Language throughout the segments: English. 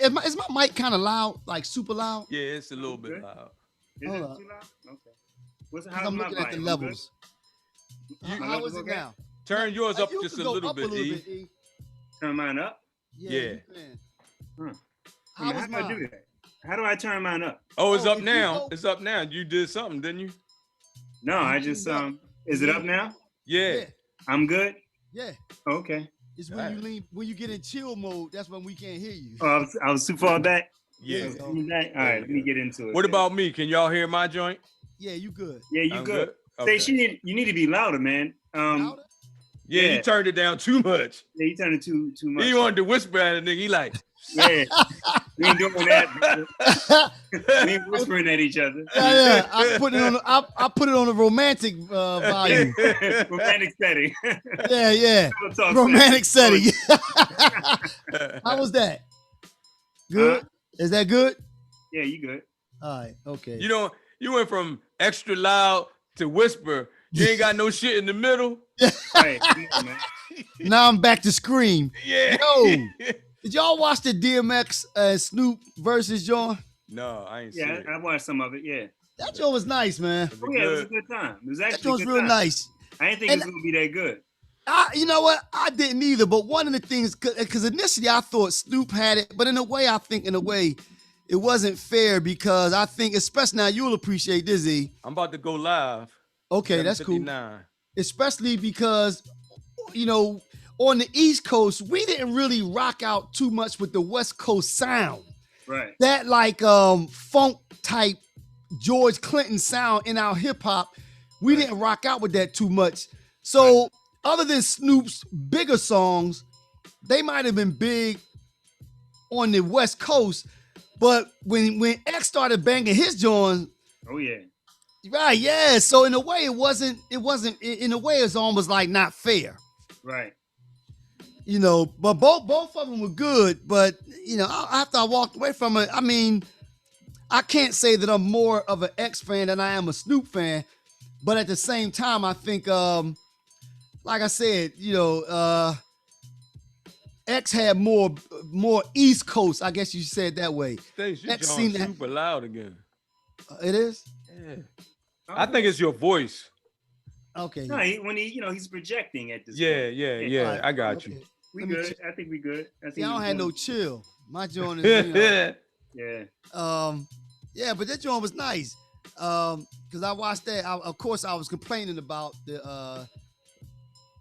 is my mic kind of loud, like super loud? Yeah, it's a little bit loud. Is Hold it up. too loud? Okay. How's I'm my looking at the volume? levels. My How levels is it okay? now? Turn yours up You just can a go little up bit, a little E. bit, E. Turn mine up? Yeah. Yeah. You can. Huh. How How is do I do mine? that? How do I turn mine up? Oh, it's Oh, up if you now. go- It's up now. You did something, didn't you? No, You I leaned just up. is You it up leaned now? Yeah. Yeah. I'm good? Yeah. Okay. It's when you get in chill mode, that's when we can't hear you. Oh, I was too far back. Yeah. There you go. All right, let me get into it. What then. about me? Can y'all hear my joint? Yeah, you good. Yeah, you I'm good. Okay. Station, you need to be louder, man. Louder? Yeah, you turned it down too much. Yeah, you turned it too much. He wanted to whisper at a nigga. He like, yeah, we ain't doing that. We ain't whispering at each other. Yeah. I put it on a romantic volume. Romantic setting. Yeah. Romantic setting. How was that? Good? Is that good? Yeah, you good. All right, okay. You went from extra loud to whisper. You ain't got no shit in the middle. Right. Come on, man. Now I'm back to scream. Yeah. Yo, did y'all watch the DMX Snoop versus John? No, I ain't seen it. I watched some of it, yeah. That joint was nice, man. Oh, yeah, it was a good time. It was actually that joint was real nice. I didn't think it was going to be that good. You know what? I didn't either. But one of the things, because initially I thought Snoop had it, but in a way, it wasn't fair because I think, especially now, you'll appreciate this, E. I'm about to go live. Okay, that's cool. Especially because, on the East Coast, we didn't really rock out too much with the West Coast sound. Right. That funk type George Clinton sound in our hip hop, we didn't rock out with that too much. So other than Snoop's bigger songs, they might have been big on the West Coast, but when X started banging his joints, oh yeah, right, yeah. So in a way, it wasn't. In a way, it's almost like not fair. Right. But both of them were good. But after I walked away from it, I mean, I can't say that I'm more of an X fan than I am a Snoop fan. But at the same time, I think, like I said, X had more East Coast. I guess you said that way. X seemed super loud again. It is. Yeah. I think it's your voice. Okay. No, he's projecting at this. Yeah, point. Yeah. Right. I got you. We good. I think we good. I don't have no chill. My joint is. Yeah. Yeah, but that joint was nice. Because I watched that. Of course, I was complaining about the.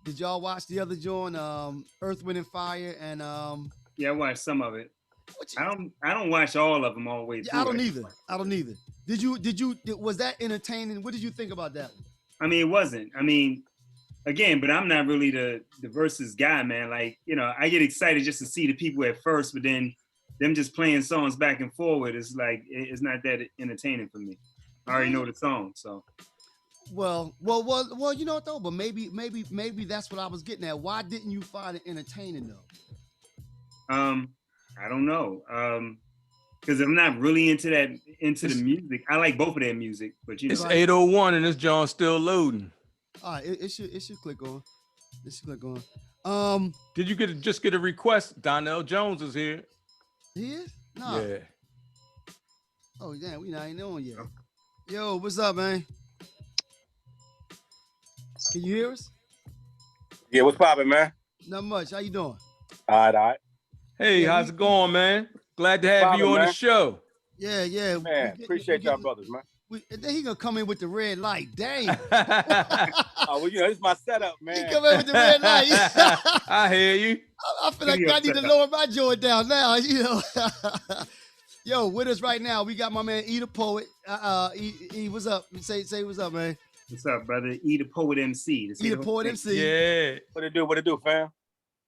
Did y'all watch the other joint, Earth, Wind and Fire, and Yeah, I watched some of it. I don't watch all of them all the way through. I don't either. Did you? Was that entertaining? What did you think about that one? I mean, it wasn't. I mean, again, but I'm not really the versus guy, man. Like, I get excited just to see the people at first, but then them just playing songs back and forward is like it's not that entertaining for me. I already know the song, so. Well, you know what though? But maybe that's what I was getting at. Why didn't you find it entertaining though? I don't know. Because I'm not really into the music. I like both of their music, but it's 8:01 and this John's still loading. All right, it should click on. Did you just get a request? Donell Jones is here. He is? No. Yeah. Oh damn, we not even on yet. Yo, what's up, man? Can you hear us? Yeah, what's poppin', man? Not much. How you doing? All right. Hey, how's it going, man? Glad to have you on the show. Yeah. Man, appreciate y'all brothers, man. And then he gonna come in with the red light. Dang. Oh, well, this is my setup, man. He come in with the red light. I hear you. I feel like I need to lower my joint down now, Yo, with us right now, we got my man E the Poet. E, what's up? Say what's up, man. What's up, brother? E the Poet MC. E the Poet MC. Yeah. What it do, fam?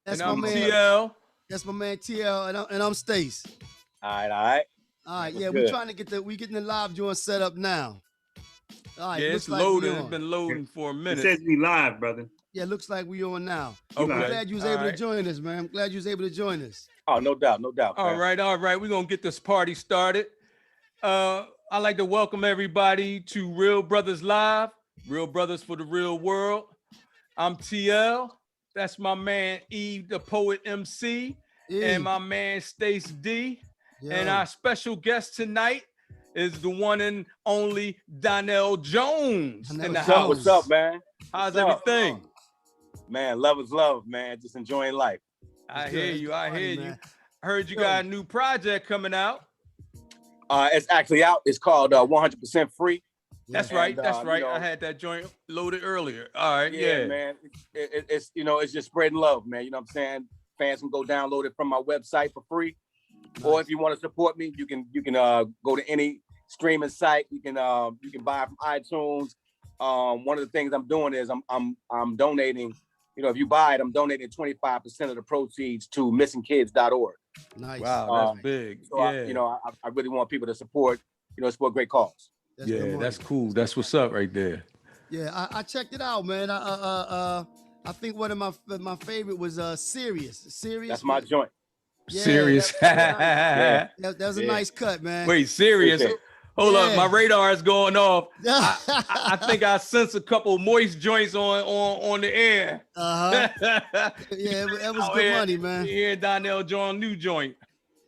That's and my I'm man TL. That's my man TL, and I'm Stace. All right. All right, yeah, we're trying to getting the live joint set up now. All right, yeah, it's loading. It's been loading for a minute. It says we live, brother. Yeah, looks like we on now. Okay. I'm glad you was able to join us, man. I'm glad you was able to join us. Oh, no doubt. All right. We're gonna get this party started. I'd like to welcome everybody to Real Brothers Live, Real Brothers for the Real World. I'm TL. That's my man E the Poet MC, and my man Stace D. And our special guest tonight is the one and only Donell Jones in the house. What's up, man? How's everything? Man, love is love, man. Just enjoying life. I hear you. I hear you. Heard you got a new project coming out. It's actually out. It's called 100% Free. That's right. That's right. I had that joint loaded earlier. All right. Yeah, man. It's it's just spreading love, man. You know what I'm saying? Fans can go download it from my website for free. Nice. Or if you want to support me, you can go to any streaming site. You can buy it from iTunes. One of the things I'm doing is I'm donating. You know, if you buy it, I'm donating 25% of the proceeds to missingkids.org. Nice. Wow, that's big. So I really want people to support great cause. That's cool. That's what's up right there. Yeah, I checked it out, man. I think one of my favorite was Serious. That's my joint. Yeah, Serious. That was a nice cut, man. Wait, Serious. Hold up, my radar is going off. I think I sense a couple moist joints on the air. Yeah, that was good money, man. Here, Donell Jones new joint.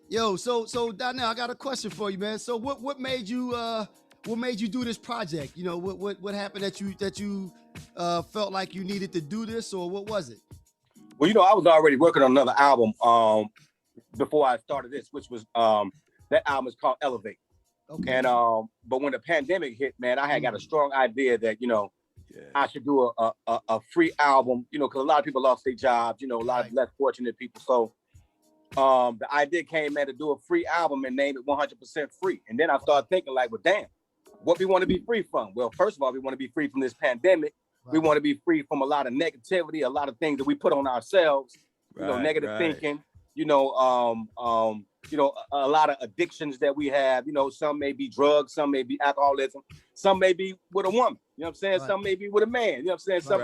Yo, so Donell, I got a question for you, man. So what made you do this project? You know, what happened that you felt like you needed to do this, or what was it? Well, I was already working on another album before I started this, which was that album is called Elevate. Okay. And but when the pandemic hit, man, I had got a strong idea that I should do a free album, because a lot of people lost their jobs, a lot of less fortunate people. So the idea came, man, to do a free album and name it 100% Free. And then I started thinking like, well, damn, what we want to be free from? Well, first of all, we want to be free from this pandemic. Right. We want to be free from a lot of negativity, a lot of things that we put on ourselves, negative thinking, a lot of addictions that we have, some may be drugs, some may be alcoholism, some may be with a woman, you know what I'm saying? Right. Some may be with a man, you know what I'm saying? So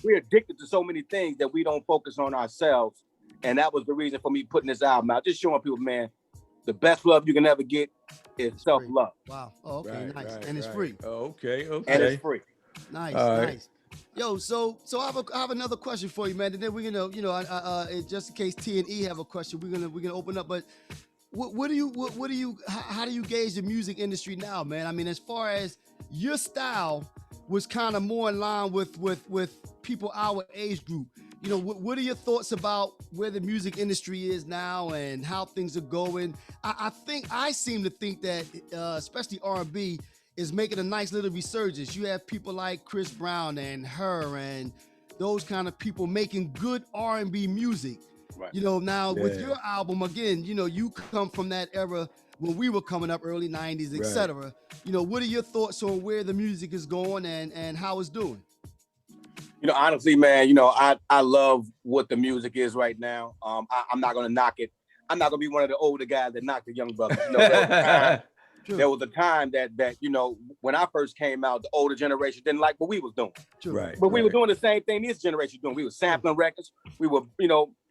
we're addicted to so many things that we don't focus on ourselves. And that was the reason for me putting this album out, just showing people, man, the best love you can ever get is self-love. Wow. Oh, okay, nice. And it's free. Oh, okay. And it's free. Nice, nice. Yo, so I have another question for you, man. And then we're gonna, just in case T and E have a question, we're gonna open up. But how do you gauge the music industry now, man? I mean, as far as your style was kind of more in line with people our age group. What are your thoughts about where the music industry is now and how things are going? I seem to think that, especially R&B, is making a nice little resurgence. You have people like Chris Brown and her and those kind of people making good R&B music. Right. Now with your album, again, you come from that era when we were coming up, early 90s, etc. What are your thoughts on where the music is going and how it's doing? Honestly, man, I love what the music is right now. I'm not going to knock it. I'm not going to be one of the older guys that knock the young brothers. There was a time that when I first came out, the older generation didn't like what we was doing. Right. But we were doing the same thing this generation doing. We were sampling records. We were,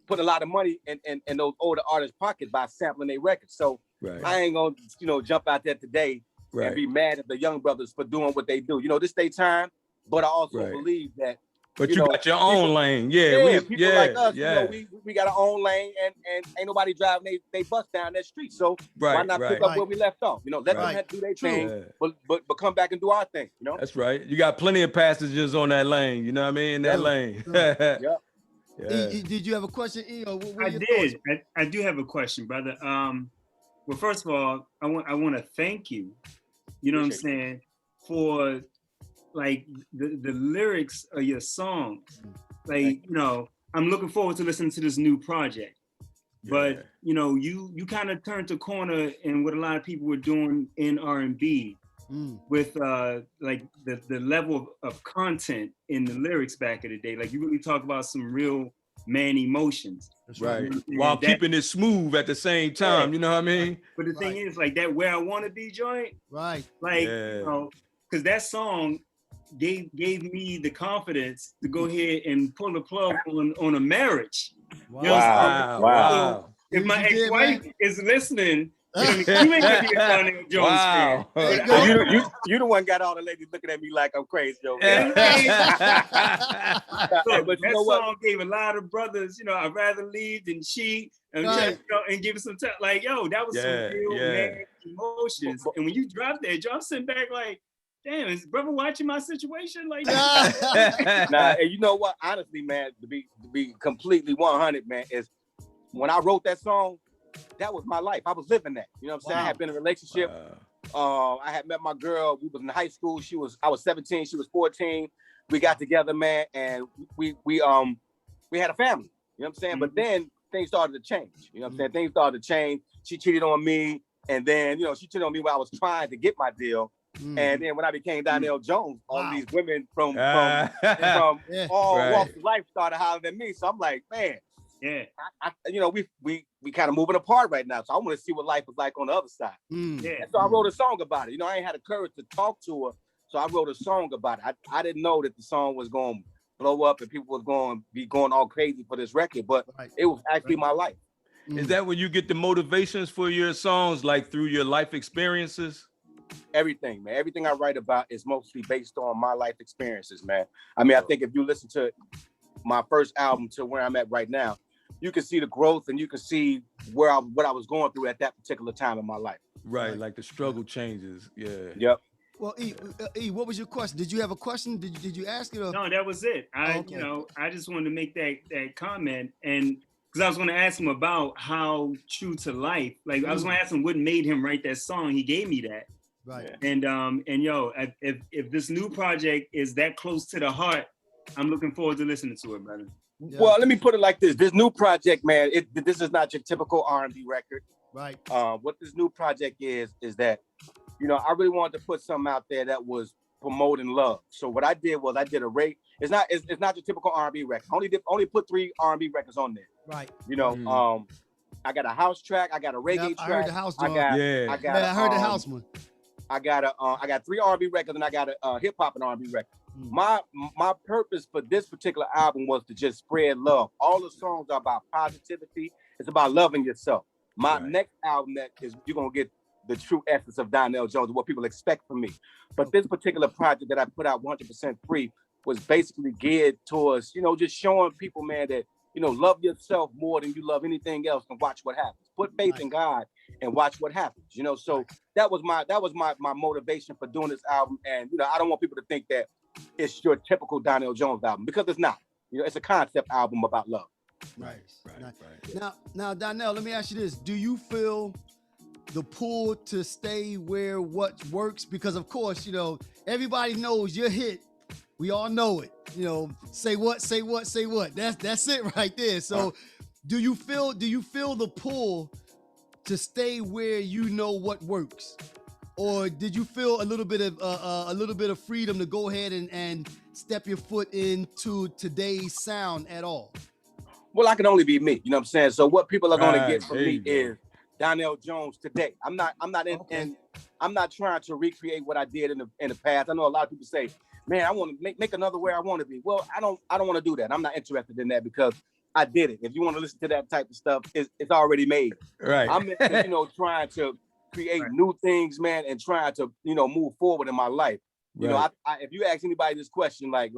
putting a lot of money in those older artists' pockets by sampling their records. So I ain't gonna, jump out there today and be mad at the young brothers for doing what they do. This their time, but I also believe that. But you got your own lane, people like us, we got our own lane, and ain't nobody driving they bus down that street. So why not pick up where we left off? Let them have to do their thing, but come back and do our thing. That's right. You got plenty of passengers on that lane. You know what I mean? In that lane. Yeah. Did you have a question, E? I did. I do have a question, brother. Well, first of all, I want to thank you. You know what I'm saying, for like the lyrics of your songs. Like, I'm looking forward to listening to this new project. But you kind of turned the corner in what a lot of people were doing in R&B with like the level of content in the lyrics back in the day. Like, you really talk about some real man emotions. Right. While keeping it smooth at the same time, you know what I mean? But the thing is, like, that Where I Wanna Be joint, like, because that song gave me the confidence to go ahead and pull the plug on a marriage. Wow. So if my ex-wife is listening, You ain't gonna be a Donell Jones Wow. fan. You the one got all the ladies looking at me like I'm crazy, yo. Look, But you that know what? song gave a lot of brothers, I'd rather leave than cheat, and, Right. and give it some time. Like, yo, that was some real man emotions. And when you drop that, I'm sitting back like, damn, is brother watching my situation? Like, Nah, and you know what? Honestly, man, to be completely 100, man, is when I wrote that song, that was my life. I was living that. You know what I'm saying? I had been in a relationship. I had met my girl. We was in high school. I was 17. She was 14. We got together, man, and we had a family. You know what I'm saying? But then things started to change. You know what I'm saying? Things started to change. She cheated on me, and then she cheated on me while I was trying to get my deal. And then when I became Donell Jones, all these women from all walks of life started hollering at me. So I'm like, man. Yeah, we kind of moving apart right now, so I want to see what life is like on the other side. Yeah. And so I wrote a song about it. I ain't had the courage to talk to her, so I wrote a song about it. I didn't know that the song was going to blow up and people was going to be going all crazy for this record, but it was actually my life. Is that when you get the motivations for your songs, like through your life experiences? Everything, man. Everything I write about is mostly based on my life experiences, man. I mean, I think if you listen to my first album to where I'm at right now, you can see the growth and you can see what I was going through at that particular time in my life. Right, like the struggle changes. Yeah. Yep. Well, E, what was your question? Did you have a question? Did you ask it? Or? No, that was it. I just wanted to make that comment, and because I was going to ask him about how true to life. Like I was going to ask him what made him write that song. He gave me that. Right. And if this new project is that close to the heart, I'm looking forward to listening to it, brother. Yeah. Well, let me put it like this. This new project, man, this is not your typical R&B record. Right. What this new project is that, I really wanted to put something out there that was promoting love. So what I did was I did a rate. It's not your typical R&B record. Only put 3 R&B records on there. Right. I got a house track. I got a reggae track. I heard the house one. I heard the house one. I got 3 R&B records and I got a hip hop and R&B record. My purpose for this particular album was to just spread love. All the songs are about positivity. It's about loving yourself. My next album that is you're gonna get the true essence of Donell Jones, what people expect from me. But this particular project that I put out 100% free was basically geared towards, just showing people, man, that love yourself more than you love anything else and watch what happens. Put faith in God and watch what happens. So that was my motivation for doing this album. And I don't want people to think that it's your typical Donell Jones album, because it's not. It's a concept album about love. Right. Now, Donell, let me ask you this: do you feel the pull to stay where what works? Because of course, everybody knows your hit. We all know it. Say what, say what, say what. That's it right there. So, do you feel the pull to stay where you know what works? Or did you feel a little bit of freedom to go ahead and step your foot into today's sound at all? Well, I can only be me. You know what I'm saying? So what people are going to get from me is Donell Jones today. I'm not trying to recreate what I did in the past. I know a lot of people say, man, I want to make another where I want to be. Well, I don't want to do that. I'm not interested in that because I did it. If you want to listen to that type of stuff, it's already made. Right. I'm trying to create new things, man, and trying to, move forward in my life. If you ask anybody this question, like,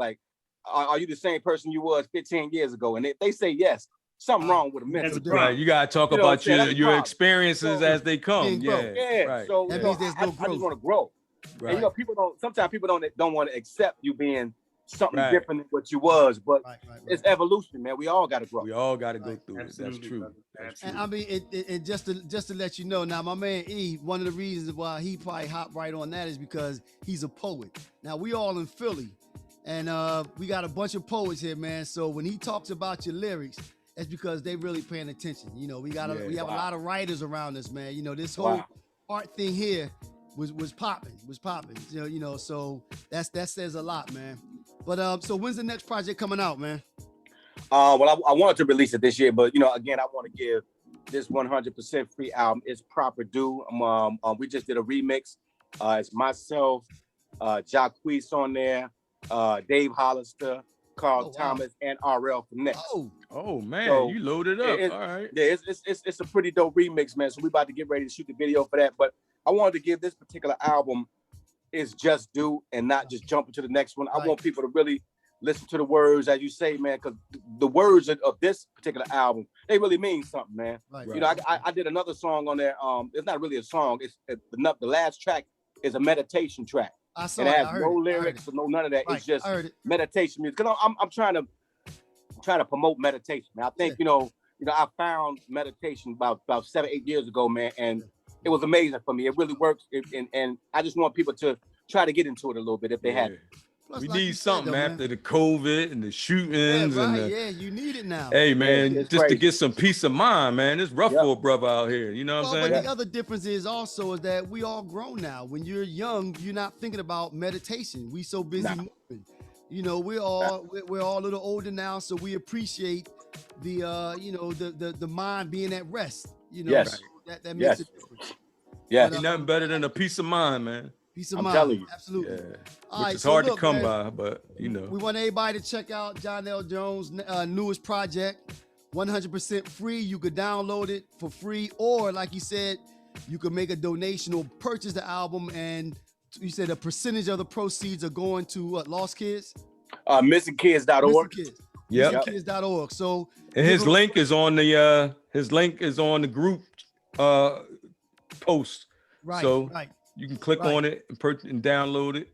are you the same person you was 15 years ago? And if they say yes, something wrong with a mental. Right. You gotta talk about your experiences as they come. Yeah. Right. So that means there's no I just want to grow. Right. And sometimes people don't want to accept you being something different than what you was, but it's evolution, man. We all got to grow. We all got to go through it. That's true. And I mean, and just to let you know, now my man E, one of the reasons why he probably hopped right on that is because he's a poet. Now we all in Philly, and we got a bunch of poets here, man. So when he talks about your lyrics, that's because they really paying attention. We have a lot of writers around us, man. This whole art thing here was popping. So that says a lot, man. But so when's the next project coming out, man? Well, I wanted to release it this year, but again, I want to give this 100% free album its proper due. We just did a remix. It's myself, Jacquees on there, Dave Hollister, called Oh, wow. Thomas and RL Finesse. Oh man, So, you loaded up. it- All right. Yeah, it's a pretty dope remix, man. So we about to get ready to shoot the video for that. But I wanted to give this particular album is just due and not just jump into the next one. I Right. want people to really listen to the words, as you say, man, because the words of this particular album, they really mean something, man. Right. You know, I did another song on there. It's not really a song. It's the last track is a meditation track. I saw And it it. has I heard no it. I heard lyrics it. or none of that. Right. It's just I heard it. meditation music. Cause I'm trying to promote meditation, man. I think you know I found meditation about 7-8 years ago, man, and it was amazing for me. It really works, and I just want people to try to get into it a little bit if they haven't. Plus, We like you need said, something though, after the COVID and the shootings Yeah, right. and the, Yeah, you need it now. hey man, it's just to crazy. get some peace of mind, man. It's rough Yep. for a brother out here. You know what Well, I'm but saying? the other difference is also is that we all grown now. When you're young, you're not thinking about meditation. We so busy Nah. moving. You know, we're all a little older now, so we appreciate the the mind being at rest. You know, Yes. so that makes Yes. a difference. Yes. But, Ain't nothing better than a peace of mind, man. Peace of I'm mind. telling you. Absolutely. Yeah. All Which right, is so hard look, to come man, by, but you know. We want everybody to check out Donell Jones' newest project, 100% free. You could download it for free, or like you said, you could make a donation or purchase the album, and you said a percentage of the proceeds are going to what, Lost Kids? MissingKids.org. Missing Kids. Yep. MissingKids.org. So And his give 'em- link is on the group post. right, so right. You can click Right. on it and download it.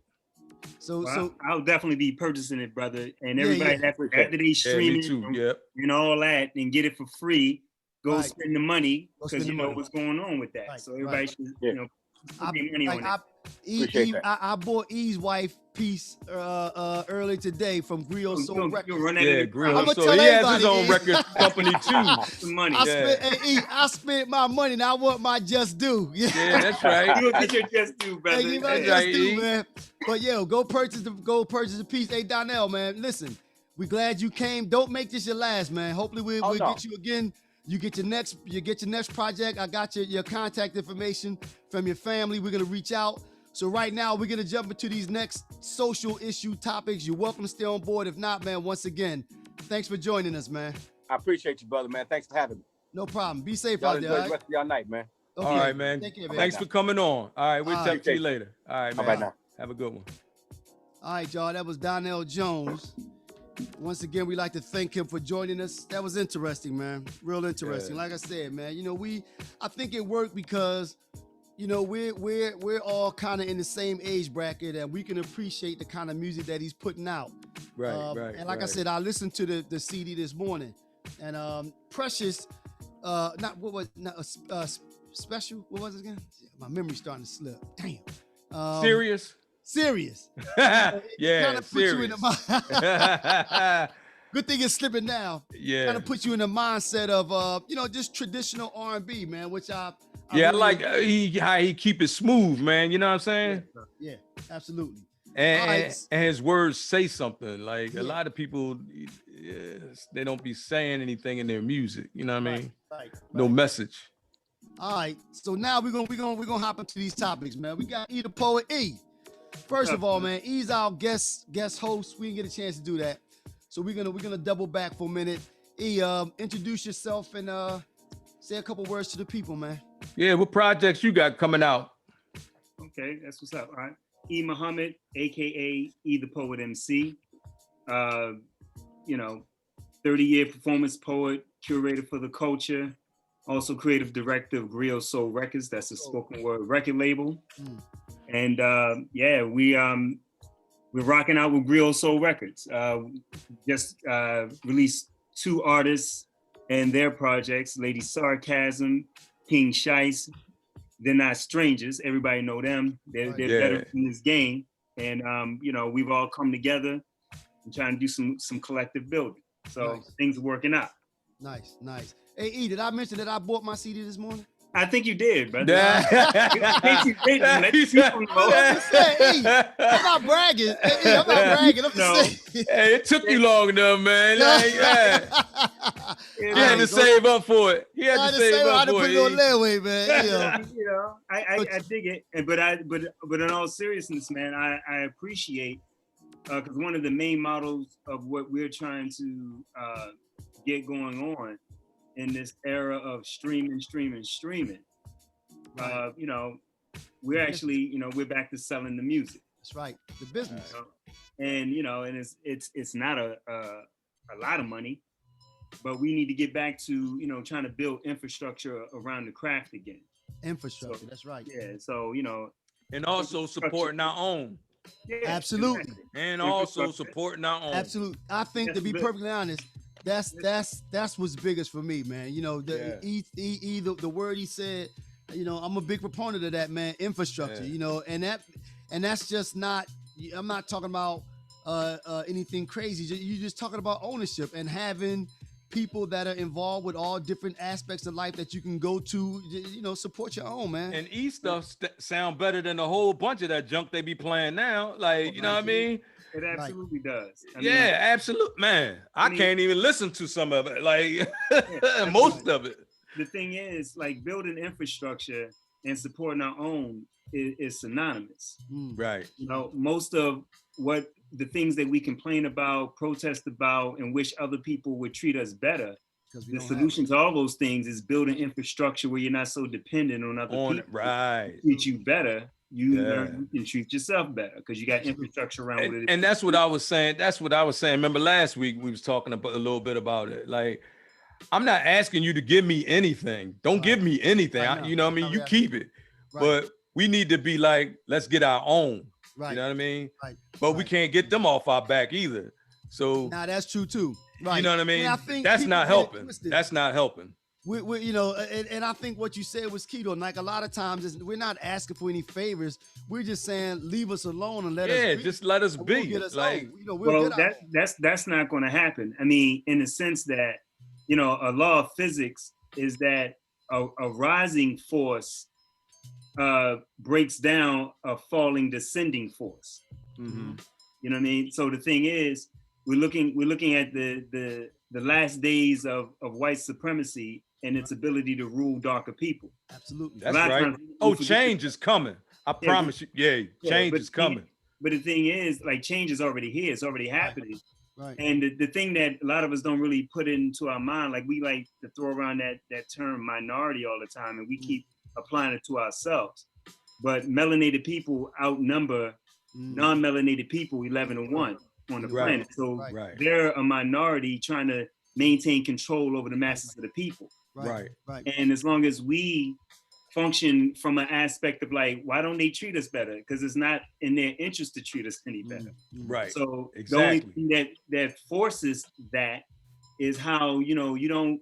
So Well, I'll definitely be purchasing it, brother. And Yeah, everybody yeah. after they Yeah, stream me it too. Yep. and all that and get it for free, go Right. spend the money Go because spend you the know money. what's going on with that. Right, So everybody right. should, Yeah. put their money on it. Appreciate that. I bought E's wife piece earlier today from Griot Soul You'll Records. run that Yeah, in the Grill. I'ma So tell he has his everybody, own yeah. record company too. some money. I spent my money, and I want my just due. Yeah, that's right. You'll get your just due, brother. Hey, give my That's just right, due, E. man. But yo, go purchase the piece. Hey, Donell, man, listen, we glad you came. Don't make this your last, man. Hopefully we'll no. get you again. You get your next project. I got your contact information from your family. We're gonna reach out. So right now we're gonna jump into these next social issue topics. You're welcome to stay on board. If not, man, once again, thanks for joining us, man. I appreciate you, brother, man. Thanks for having me. No problem. Be safe Y'all out there. enjoy all the right? rest of y'all night, man. Okay. All right, man. Take care, man. Thanks for coming on. All right, we'll All talk right. to you later. All right, All man. right now. Have a good one. All right, y'all. That was Donell Jones. Once again, we'd like to thank him for joining us. That was interesting, man. Real interesting. Yeah. Like I said, man, I think it worked because, we're all kind of in the same age bracket, and we can appreciate the kind of music that he's putting out. Right, right. And like I right. said, I listened to the CD this morning, and Precious, special. What was it again? My memory's starting to slip. Damn. Serious? Serious. Yeah, Kind of put you in serious. the Good thing it's slipping now. Yeah. Kind of put you in the mindset of just traditional R&B, man, which I Yeah, I really like enjoy. how he keep it smooth, man. You know what I'm saying? Yeah, absolutely. And, All right. and his words say something. Like Yeah. a lot of people, they don't be saying anything in their music. You know what I mean? Right. No message. All right. So now we're gonna hop into these topics, man. We got E the Poet E. First of all, man, E's our guest host. We didn't get a chance to do that. So we're gonna double back for a minute. E, introduce yourself and say a couple words to the people, man. Yeah, what projects you got coming out? Okay, that's what's up. All right. E. Muhammad, aka E the Poet MC. 30-year performance poet, curator for the culture, also creative director of Griot Soul Records. That's a spoken word record label. And we're rocking out with Griot Soul Records. Just released 2 artists and their projects, Lady Sarcasm, King Shice. They're not strangers. Everybody know them. They're better in this game. And we've all come together and trying to do some collective building. So Nice. things are working out. Nice. Hey, E, did I mention that I bought my CD this morning? I think you did, brother. Yeah. In case you didn't, let the people know. I'm just saying, E, I'm not bragging. Hey, E, I'm not bragging. I'm No. just saying. Hey, it took you long enough, man. Like, yeah. He had to save up for it. He had to save I up had to for put it. it on leeway, man. I dig it, but in all seriousness, man, I appreciate because one of the main models of what we're trying to get going on in this era of streaming, Right. you know, we're actually, you know, we're back to selling the music. That's right. The business. And you know, and it's not a lot of money, but we need to get back to, you know, trying to build infrastructure around the craft again. Infrastructure. So, that's right. Yeah. So, you know, And also supporting our own. yeah, Absolutely. exactly. And also supporting our own. Absolutely. I think to be perfectly honest, that's what's biggest for me, man. You know, the word he said, you know, I'm a big proponent of that, man. Infrastructure, you know, and that's just not. I'm not talking about anything crazy. You're just talking about ownership and having people that are involved with all different aspects of life that you can go to, you know, support your own, man. And E stuff sound better than a whole bunch of that junk they be playing now. Like, you know what I mean? It absolutely does. I mean, absolutely, man. I can't even listen to some of it. Like most of it. The thing is, like, building infrastructure and supporting our own is synonymous. Right. You know, most of what the things that we complain about, protest about, and wish other people would treat us better, the solution to all those things is building infrastructure where you're not so dependent on other people. Right. To treat you better. You learn you can treat yourself better because you got infrastructure around and, it. And that's what I was saying. That's what I was saying. Remember last week we was talking about a little bit about it. Like, I'm not asking you to give me anything. Don't give me anything. You know what I mean? You keep it. But we need to be like, let's get our own. You know what I mean? But we can't get them off our back either. So now that's true too. Right. You know what I mean? I think that's not helping. That's not helping. We you know, and I think what you said was key though. Like a lot of times, we're not asking for any favors. We're just saying, leave us alone and let us be. Just let us be. We'll get us like, home. You know, well, that's not going to happen. I mean, in the sense that, you know, a law of physics is that a rising force breaks down a falling descending force. Mm-hmm. You know what I mean? So the thing is, we're looking at the last days of white supremacy and its ability to rule darker people. Absolutely. That's right. Oh, change is coming. I promise you. Yeah, change is coming. But the thing is, like, change is already here. It's already happening. Right. And the thing that a lot of us don't really put into our mind, like, we like to throw around that term minority all the time, and we keep applying it to ourselves. But melanated people outnumber non-melanated people 11-1 on the planet. So they're a minority trying to maintain control over the masses of the people. Right. And as long as we function from an aspect of like, why don't they treat us better? Because it's not in their interest to treat us any better. Right. So the only thing that forces that is how, you know,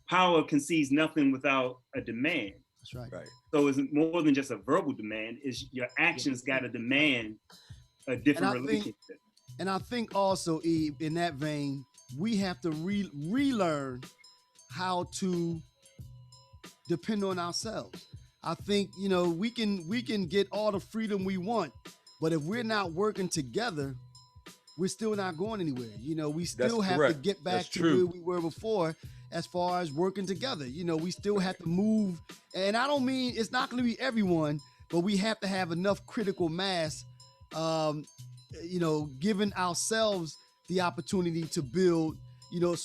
power concedes nothing without a demand. That's right. So it's more than just a verbal demand. It's your actions got to demand a different relationship. And I think also, Eve, in that vein, we have to relearn how to depend on ourselves. I think, you know, we can get all the freedom we want, but if we're not working together, we're still not going anywhere. You know, we still have to get back to where we were before as far as working together. You know, we still have to move. And I don't mean it's not going to be everyone, but we have to have enough critical mass, you know, giving ourselves the opportunity to build, you know,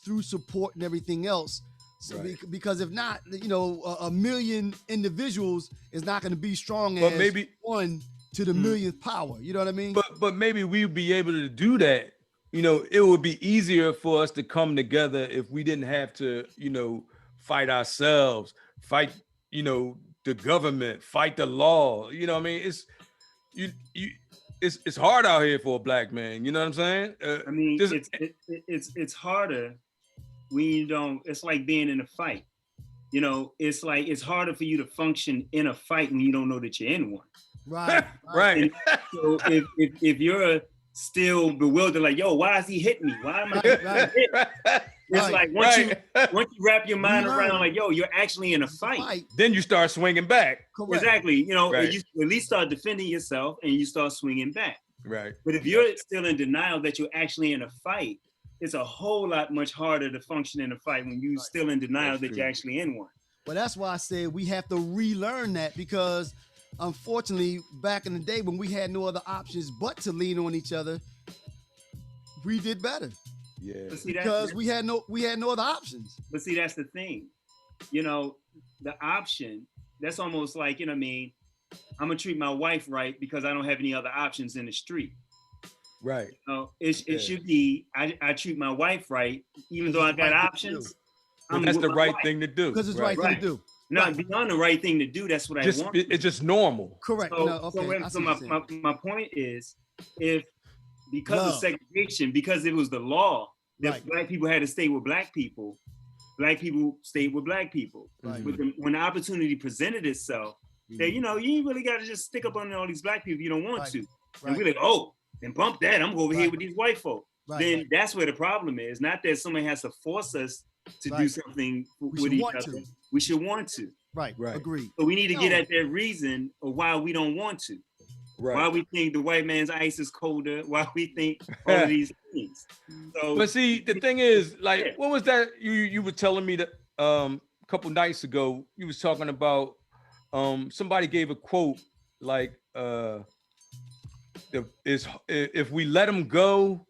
through support and everything else. So because if not, you know, a million individuals is not going to be strong as maybe one to the millionth power. You know what I mean? But maybe we'd be able to do that. You know, it would be easier for us to come together if we didn't have to, you know, fight ourselves, fight, you know, the government, fight the law. You know what I mean? It's hard out here for a black man. You know what I'm saying? I mean, it's harder when you don't. It's like being in a fight. You know, it's like it's harder for you to function in a fight when you don't know that you're in one. Right. Right. And so if you're still bewildered, like, yo, why is he hitting me? Why am I hit? It's like once you wrap your mind around, like, yo, you're actually in a fight. Then you start swinging back. Correct. Exactly. You know, you at least start defending yourself and you start swinging back. Right. But if you're still in denial that you're actually in a fight, it's a whole lot much harder to function in a fight when you're still in denial that you're actually in one. Well, that's why I said we have to relearn that, because unfortunately, back in the day when we had no other options but to lean on each other, we did better. Yeah. But see, Because we had no other options. But see, that's the thing. You know, the option, that's almost like, you know what I mean, I'm gonna treat my wife right because I don't have any other options in the street. Right. You know, it should be I treat my wife right, even though I got options. That's the right thing to do. Because it's the right thing to do. Not beyond the right thing to do. That's what I want. It's just normal. Correct. So, no, okay. so my point is, if because of segregation, because it was the law that black people had to stay with black people stayed with black people. Right. When the opportunity presented itself, that you ain't really got to just stick up on all these black people if you don't want to. And we're like, oh, then bump that. I'm going over here with these white folk. Then that's where the problem is. Not that somebody has to force us to do something with each other. We should want to. Right. Agreed. So we need to get at that reason of why we don't want to. Right. Why we think the white man's ice is colder. Why we think all of these things. So, but see, the thing is, like, what was that you were telling me that a couple nights ago? You was talking about somebody gave a quote like if we let them go,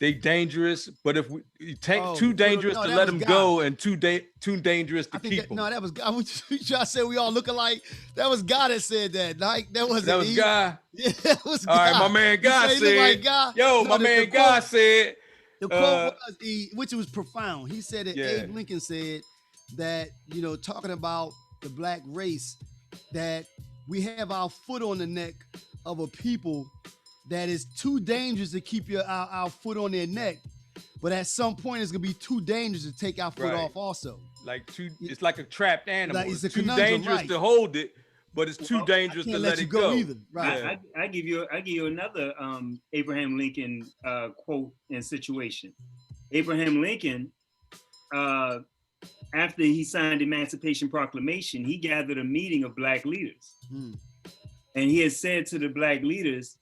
they dangerous, but if we too dangerous to let them go and too dangerous to keep them. No, that was God. Y'all said we all look alike. That was God that said that. Like that was God. Yeah, that was God. All right, my man God said. Like God. Yo, no, my man God said. The quote was, which was profound. He said that Abe Lincoln said that, talking about the black race, that we have our foot on the neck of a people that is too dangerous to keep our foot on their neck, but at some point it's gonna be too dangerous to take our foot off also. It's like a trapped animal. Like, it's too dangerous to hold it, but it's too dangerous to let it go. Either. Right. I give you another Abraham Lincoln quote and situation. Abraham Lincoln, after he signed the Emancipation Proclamation, he gathered a meeting of black leaders. And he had said to the black leaders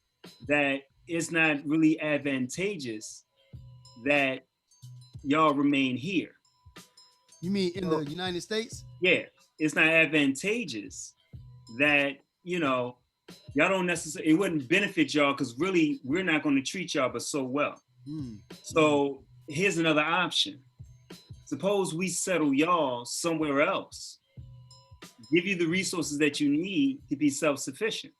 that it's not really advantageous that y'all remain here. You mean in the United States? Yeah, it's not advantageous that, y'all don't necessarily, it wouldn't benefit y'all because really we're not going to treat y'all but so well. So here's another option. Suppose we settle y'all somewhere else, give you the resources that you need to be self-sufficient.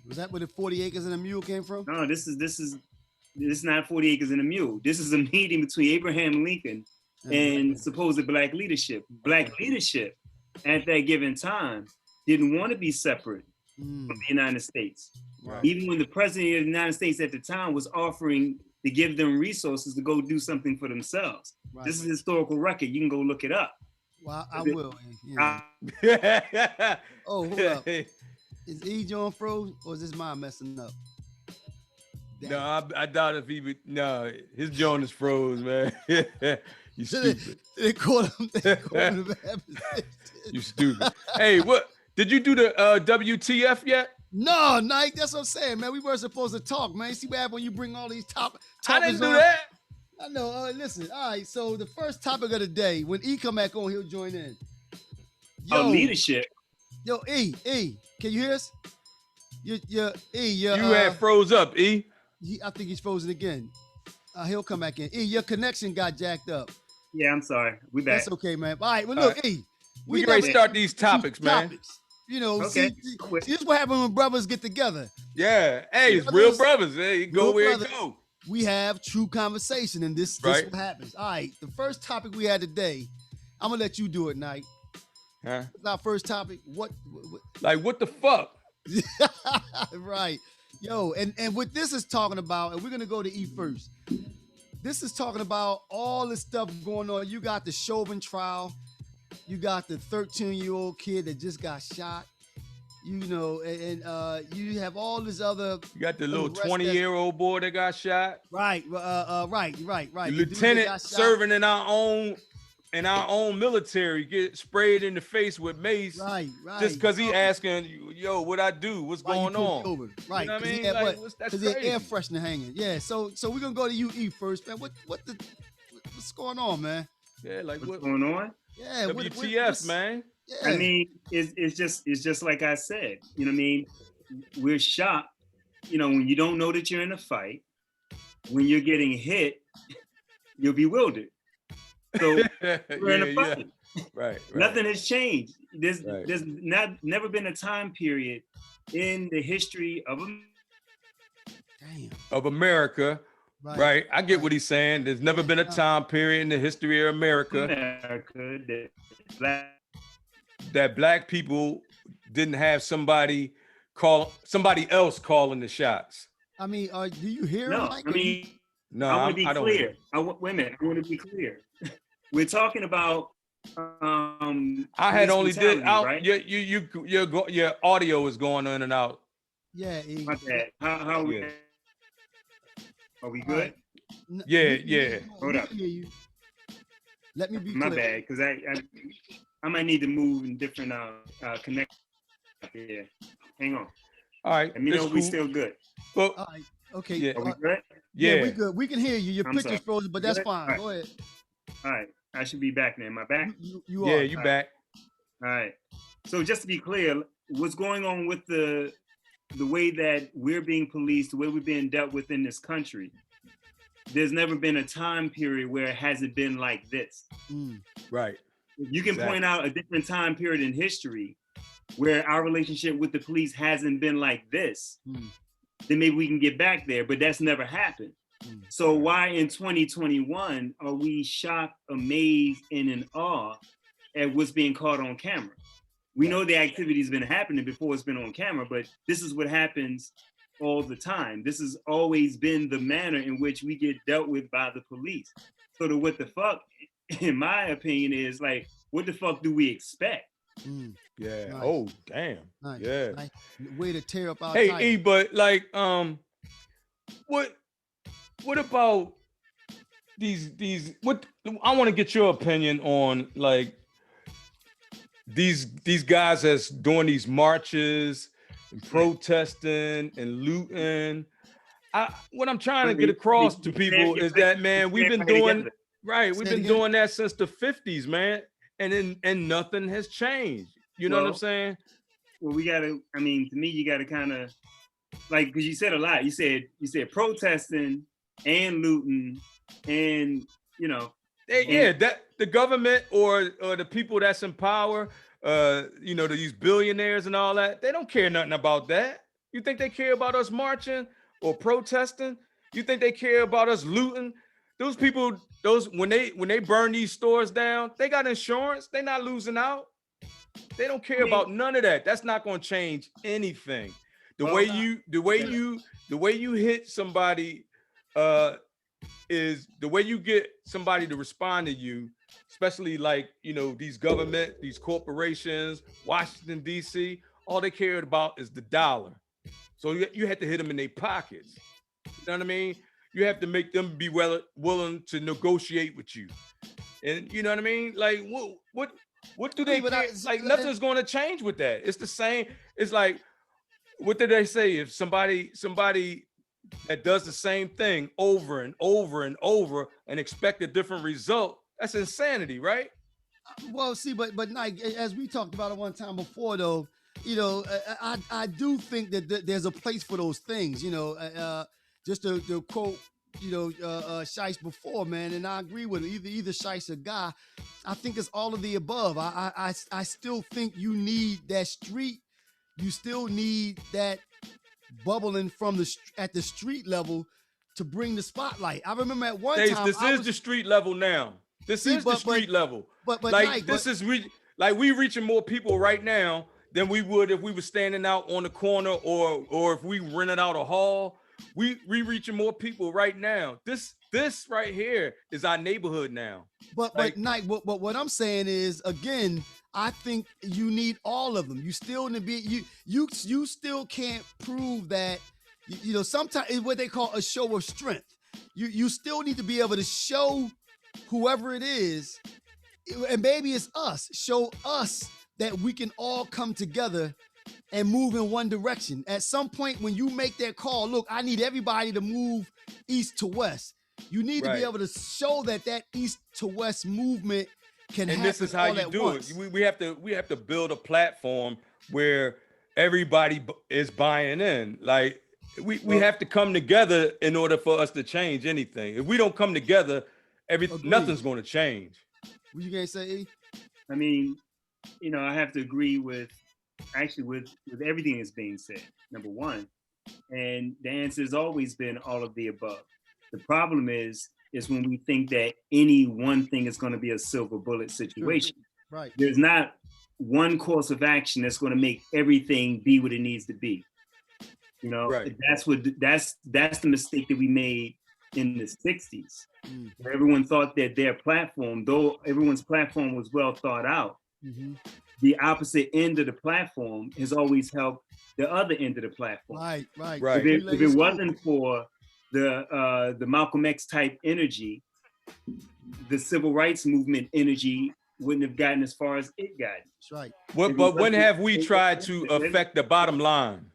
Was that where the 40 acres and a mule came from? No, this is not 40 acres and a mule. This is a meeting between Abraham Lincoln and supposed black leadership. Black leadership at that given time didn't want to be separate from the United States. Right. Even when the president of the United States at the time was offering to give them resources to go do something for themselves. Right. This is historical record. You can go look it up. Well, I will. Oh, hold up. Is E. John froze or is this mine messing up? Damn. No, I doubt if he would. No, his John is froze, man. You stupid. They caught him. You stupid. Hey, what? Did you do the WTF yet? No, Nike. That's what I'm saying, man. We were supposed to talk, man. You see what happens when you bring all these topics. I didn't do that. I know. Listen. All right. So the first topic of the day, when E come back on, he'll join in. Leadership. Yo, E, can you hear us? You had froze up, E. I think he's frozen again. He'll come back in. E, your connection got jacked up. Yeah, I'm sorry. We back. That's okay, man. All right. Well, look, right. E. We ready to start these topics, man. Okay. See, this is what happens when brothers get together. Yeah. Hey, it's real brothers. Hey, go where it go. We have true conversation, and this is what happens. All right. The first topic we had today, I'm gonna let you do it, Nike. Huh? It's our first topic. What? Like what the fuck? Right. Yo, and what this is talking about, and we're gonna go to E first. This is talking about all this stuff going on. You got the Chauvin trial. You got the 13-year-old kid that just got shot. And you have all this other. You got the little 20-year-old boy that got shot. Right. Right. The lieutenant serving in our own military get sprayed in the face with mace. Right. Just because he asking, yo, what I do? What's going on? Right. You know what I mean? Because he had air freshener hanging. Yeah. So we're gonna go to you, E, first, man. What's going on, man? Yeah, like what's going on? Yeah. WTF, man. Yeah. I mean, it's just like I said. You know what I mean? We're shocked. When you don't know that you're in a fight. when you're getting hit, you're bewildered. So we're in a fight. Right. Nothing has changed. There's never been a time period in the history of America. Right. I get what he's saying. There's never been a time period in the history of America that black people didn't have somebody else calling the shots. I mean, do you hear no, him? Mike? I mean, no, I want to be clear. Wait a minute. I want to be clear. We're talking about I had only did out right? Your audio is going in and out. Yeah. My bad. How are we good? Yeah. Hold up. Let me be my clear. bad, because I might need to move in different connect. Yeah. Hang on. All right. Let me know we still good. Well, all right. Okay. Yeah. Are we good? Yeah, we good. We can hear you. Your I'm picture's sorry. frozen, but that's Good? fine. All right. Go ahead. All right. I should be back now. Am I back? You yeah, are. you back. All right. So just to be clear, what's going on with the way that we're being policed, the way we're being dealt with in this country, there's never been a time period where it hasn't been like this. Right. You can point out a different time period in history where our relationship with the police hasn't been like this. Then maybe we can get back there, but that's never happened. So why in 2021 are we shocked, amazed, and in awe at what's being caught on camera? We know the activity's been happening before it's been on camera, but this is what happens all the time. This has always been the manner in which we get dealt with by the police. So the what the fuck, in my opinion, is like, what the fuck do we expect? Yeah. Nice. Oh, damn. Nice. Yeah. Nice. Way to tear up our Hey, title. E, but like, what about these? What I want to get your opinion on, like these guys that's doing these marches and protesting and looting. What I'm trying to get across to people is that, man, we've been doing doing that since the 50s, man, and nothing has changed. You know what I'm saying? Well, we gotta. I mean, to me, you gotta kind of like, because you said a lot. You said protesting and looting, and you know. That the government or the people that's in power, these billionaires and all that, they don't care nothing about that. You think they care about us marching or protesting? You think they care about us looting? Those people, when they burn these stores down, they got insurance. They're not losing out. They don't care about none of that. That's not going to change anything. The way you hit somebody is the way you get somebody to respond to you, especially like, these corporations, Washington, D.C., all they cared about is the dollar. So you have to hit them in their pockets. You know what I mean? You have to make them be willing to negotiate with you. And you know what I mean? Like, what do they care? Like, nothing's going to change with that. It's the same. It's like, what did they say? If somebody that does the same thing over and over and over and expect a different result, that's insanity, right? Well, see, but like, as we talked about it one time before, though, I do think that there's a place for those things, just to quote, Shice before, man, and I agree with it. Either Shice or Guy. I think it's all of the above. I still think you need that street. You still need that bubbling from at the street level to bring the spotlight. I remember at one time this is the street level now. This is the street level. But like, we reaching more people right now than we would if we were standing out on the corner or if we rented out a hall. We reaching more people right now. This right here is our neighborhood now. But Nike, but what I'm saying is, again, I think you need all of them. You still need to be you still can't prove that. Sometimes it's what they call a show of strength. You still need to be able to show whoever it is, and maybe it's us. Show us that we can all come together and move in one direction. At some point, when you make that call, look, I need everybody to move east to west. You need to be able to show that east to west movement can happen. And this is how you do it. We have to build a platform where everybody is buying in. Like, we have to come together in order for us to change anything. If we don't come together, nothing's going to change. What you gonna say, E? I mean, you know, I have to agree with everything that's being said. Number one, and the answer has always been all of the above. The problem is when we think that any one thing is going to be a silver bullet situation. Right. There's not one course of action that's going to make everything be what it needs to be. You know, right. That's the mistake that we made in the 60s, where everyone thought that their platform, though everyone's platform was well thought out, the opposite end of the platform has always helped the other end of the platform. Right. If it wasn't for the Malcolm X type energy, the civil rights movement energy wouldn't have gotten as far as it got. That's right. But when have we tried to affect the bottom line?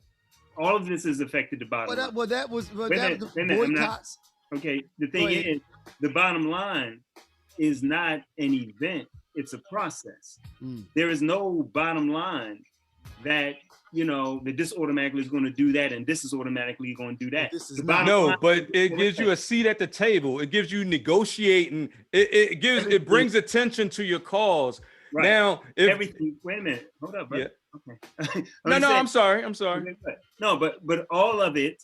All of this has affected the bottom line. That was boycotts. Okay, the thing is, the bottom line is not an event, it's a process. There is no bottom line that, you know, that this automatically is going to do that and this is automatically going to do that. But it gives you a seat at the table. It gives you negotiating. It brings attention to your cause. Right. Now, wait a minute, hold up, bro. Yeah. Okay. I'm sorry. No, but all of it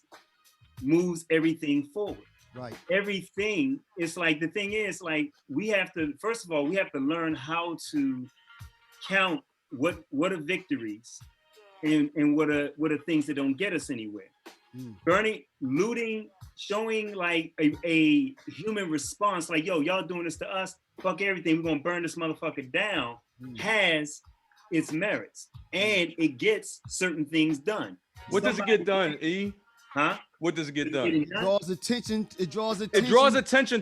moves everything forward. Right. Everything is like, the thing is, like, we have to, first of all, we have to learn how to count what are victories and what are things that don't get us anywhere. Burning, looting, showing like a human response, like, yo, y'all doing this to us, fuck everything, we're gonna burn this motherfucker down, has its merits, and it gets certain things done. What does it get done, E? Huh? What does it get done? It draws attention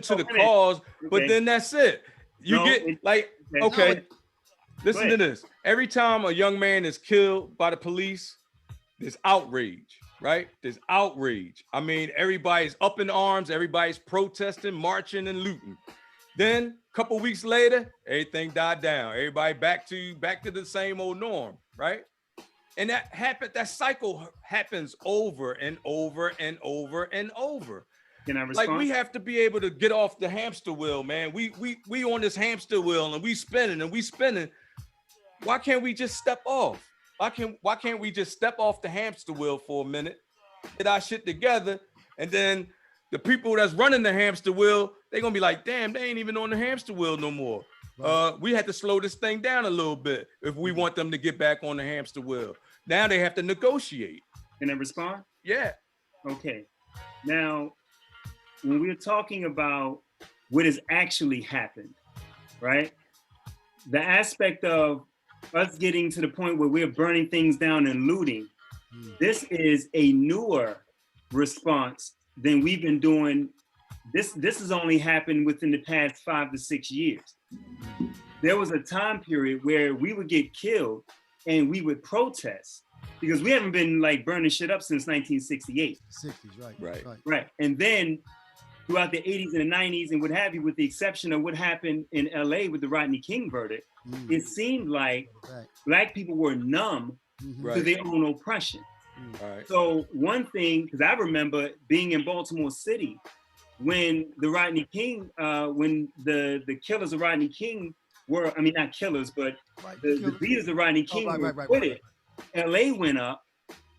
to the cause, but then that's it. Listen to this. Every time a young man is killed by the police, there's outrage, right? There's outrage. I mean, everybody's up in arms, everybody's protesting, marching, and looting. Then a couple weeks later, everything died down. Everybody back to the same old norm, right? And that cycle happens over and over and over and over. Can I respond? Like, we have to be able to get off the hamster wheel, man. We on this hamster wheel and we spinning. Why can't we just step off? Why can't we just step off the hamster wheel for a minute, get our shit together, and then the people that's running the hamster wheel, they're gonna be like, damn, they ain't even on the hamster wheel no more. Right. We had to slow this thing down a little bit if we want them to get back on the hamster wheel. Now they have to negotiate. Can I respond? Yeah. Okay. Now, when we're talking about what has actually happened, right? The aspect of us getting to the point where we're burning things down and looting, this is a newer response than we've been doing. This has only happened within the past 5 to 6 years. There was a time period where we would get killed and we would protest because we haven't been like burning shit up since 1968. 60s, right. And then throughout the 80s and the 90s and what have you, with the exception of what happened in LA with the Rodney King verdict, it seemed like Black people were numb to their own oppression. Right. So one thing, because I remember being in Baltimore City when the Rodney King, when the killers of Rodney King were, I mean, not killers, but the beaters of Rodney King were acquitted. LA went up.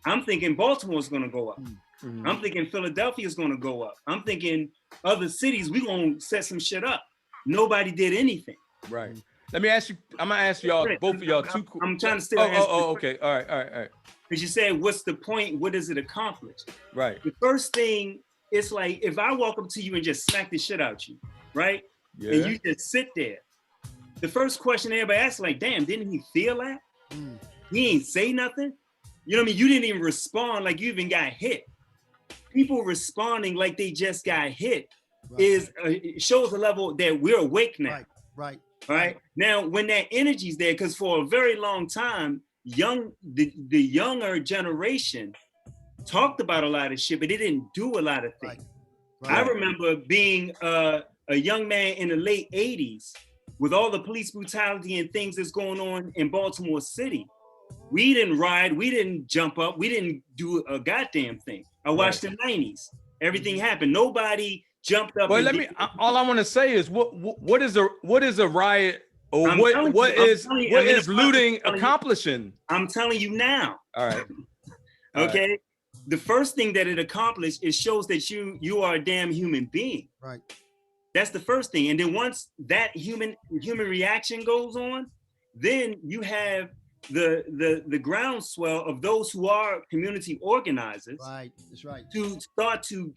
I'm thinking Baltimore's gonna go up. I'm thinking Philadelphia's gonna go up. I'm thinking other cities, we gonna set some shit up. Nobody did anything. Right. Let me ask you, I'm gonna ask y'all, both of y'all, two. I'm trying to still okay. All right. Because you said, what's the point? What does it accomplish? Right. The first thing, it's like, if I walk up to you and just smack the shit out you, right? Yeah. And you just sit there. The first question everybody asks, like, damn, didn't he feel that? He ain't say nothing. You know what I mean? You didn't even respond like you even got hit. People responding like they just got hit shows a level that we're awake now. Right. Now, when that energy's there, because for a very long time, the younger generation talked about a lot of shit, but they didn't do a lot of things. Right. I remember being a young man in the late 80s with all the police brutality and things that's going on in Baltimore City. We didn't ride, we didn't jump up, we didn't do a goddamn thing. I watched the 90s. Everything happened. Nobody jumped up. But all I want to say is what is a riot, or what is looting accomplishing? I'm telling you now. All right. Okay. Right. The first thing that it accomplished is shows that you are a damn human being. Right. That's the first thing. And then once that human reaction goes on, then you have the groundswell of those who are community organizers. Right. That's right. To start to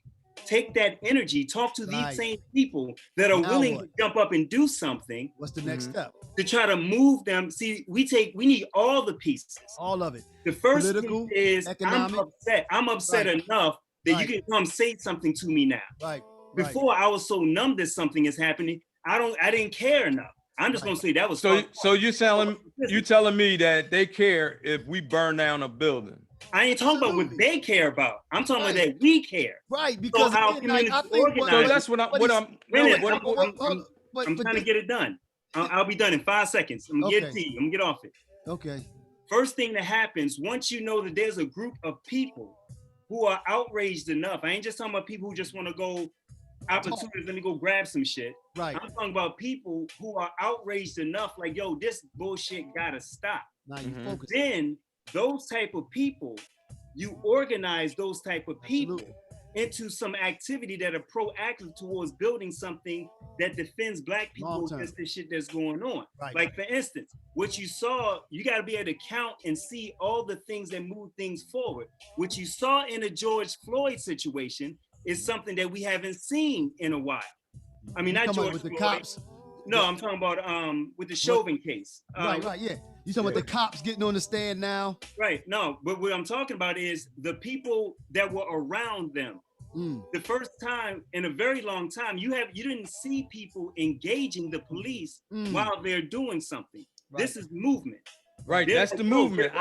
take that energy, talk to these same people that are willing to jump up and do something. What's the next step? To try to move them. See, we need all the pieces. All of it. The first Political, thing is economic. I'm upset enough that you can come say something to me now. Right. Before I was so numb that something is happening, I didn't care enough. I'm just gonna say that was so you telling me that they care if we burn down a building. I ain't talking about what they care about. I'm talking about that we care. Right, because so how community organized. So that's what I'm trying to get it done. I'll be done in 5 seconds. I'm gonna get it to you. I'm gonna get off it. Okay. First thing that happens, once you know that there's a group of people who are outraged enough, I ain't just talking about people who just want to go opportunities, let me go grab some shit. Right. I'm talking about people who are outraged enough, like, yo, this bullshit gotta stop. Now you focus. Then those type of people, you organize those type of people into some activity that are proactive towards building something that defends Black people against the shit that's going on. Right. Like, for instance, what you saw, you got to be able to count and see all the things that move things forward. What you saw in the George Floyd situation is something that we haven't seen in a while. I mean, not George with Floyd. The cops. No, I'm talking about with the Chauvin case. Right, yeah. You talking about the cops getting on the stand now? Right. No, but what I'm talking about is the people that were around them. The first time in a very long time, you didn't see people engaging the police while they're doing something. Right. This is movement. Right. That's the movement.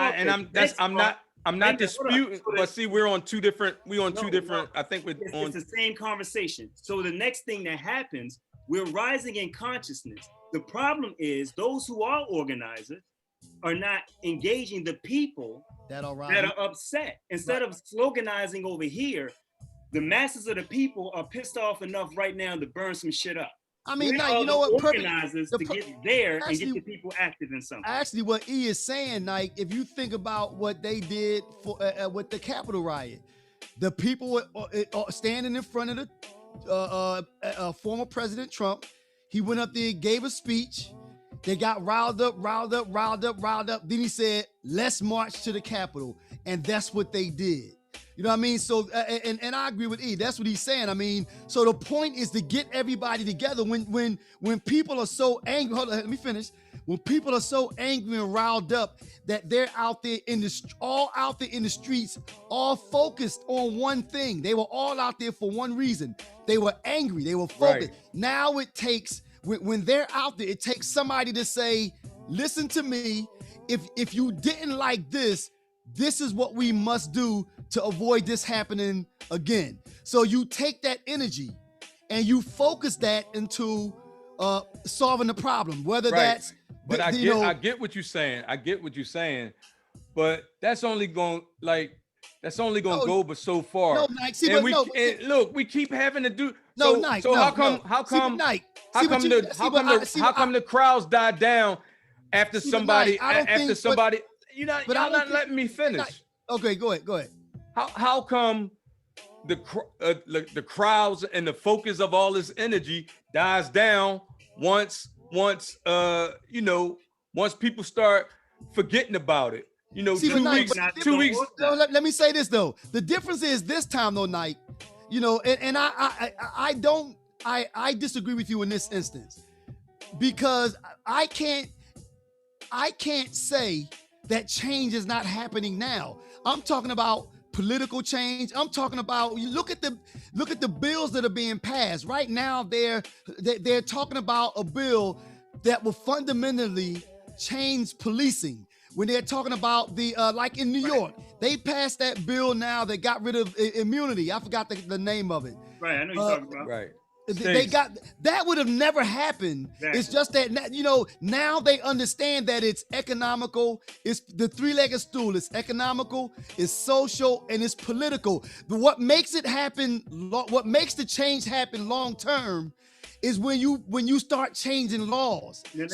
I'm not disputing, but see, we're on two different. I think it's the same conversation. So the next thing that happens, we're rising in consciousness. The problem is those who are organizers are not engaging the people that are upset. Instead of sloganizing over here, the masses of the people are pissed off enough right now to burn some shit up. I mean, Nike, you know what? Organizers to get there and get the people active in something. Actually, what E is saying, Nike, if you think about what they did for with the Capitol riot, the people were standing in front of the former President Trump. He went up there, gave a speech. They got riled up. Then he said, "Let's march to the Capitol," and that's what they did. You know what I mean? So, and I agree with E. That's what he's saying. I mean, so the point is to get everybody together. When people are so angry, hold on, let me finish. When people are so angry and riled up that they're out there in the streets, all focused on one thing. They were all out there for one reason. They were angry. They were focused. Right. Now it takes, when they're out there, it takes somebody to say, "Listen to me. If you didn't like this, this is what we must do to avoid this happening again." So you take that energy and you focus that into solving the problem, whether that's. But I get what you're saying. But that's only going go but so far. No, Nike. See, look, we keep having to do. No, Nike. So how come the crowds died down after somebody? You're not letting me finish. Okay, go ahead. How come the crowds and the focus of all this energy dies down once people start forgetting about it? 2 weeks. Let me say this though. The difference is this time though, Nike. And I disagree with you in this instance because I can't say that change is not happening now. I'm talking about political change. I'm talking about, you look at the bills that are being passed right now. They're talking about a bill that will fundamentally change policing. When they're talking about the like in New York, they passed that bill now that got rid of immunity. I forgot the name of it. Right, I know you're talking about. Right. They got that would have never happened. Exactly. It's just that, you know, now they understand that it's economical. It's the three-legged stool. It's economical, it's social, and it's political. But what makes it happen, what makes the change happen long term, is when you start changing laws. Let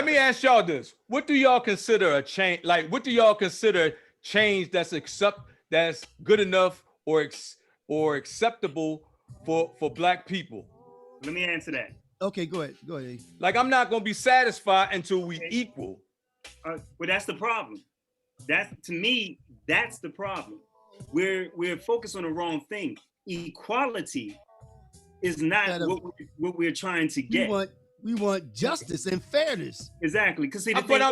me ask y'all this. What do y'all consider a change? Like, what do y'all consider change that's good enough or acceptable for Black people? Let me answer that. Okay, go ahead. Go ahead. Like, I'm not gonna be satisfied until we equal. Well, that's the problem. To me, that's the problem. We're focused on the wrong thing. Equality is not what we're trying to get. We want justice and fairness. Exactly. Because but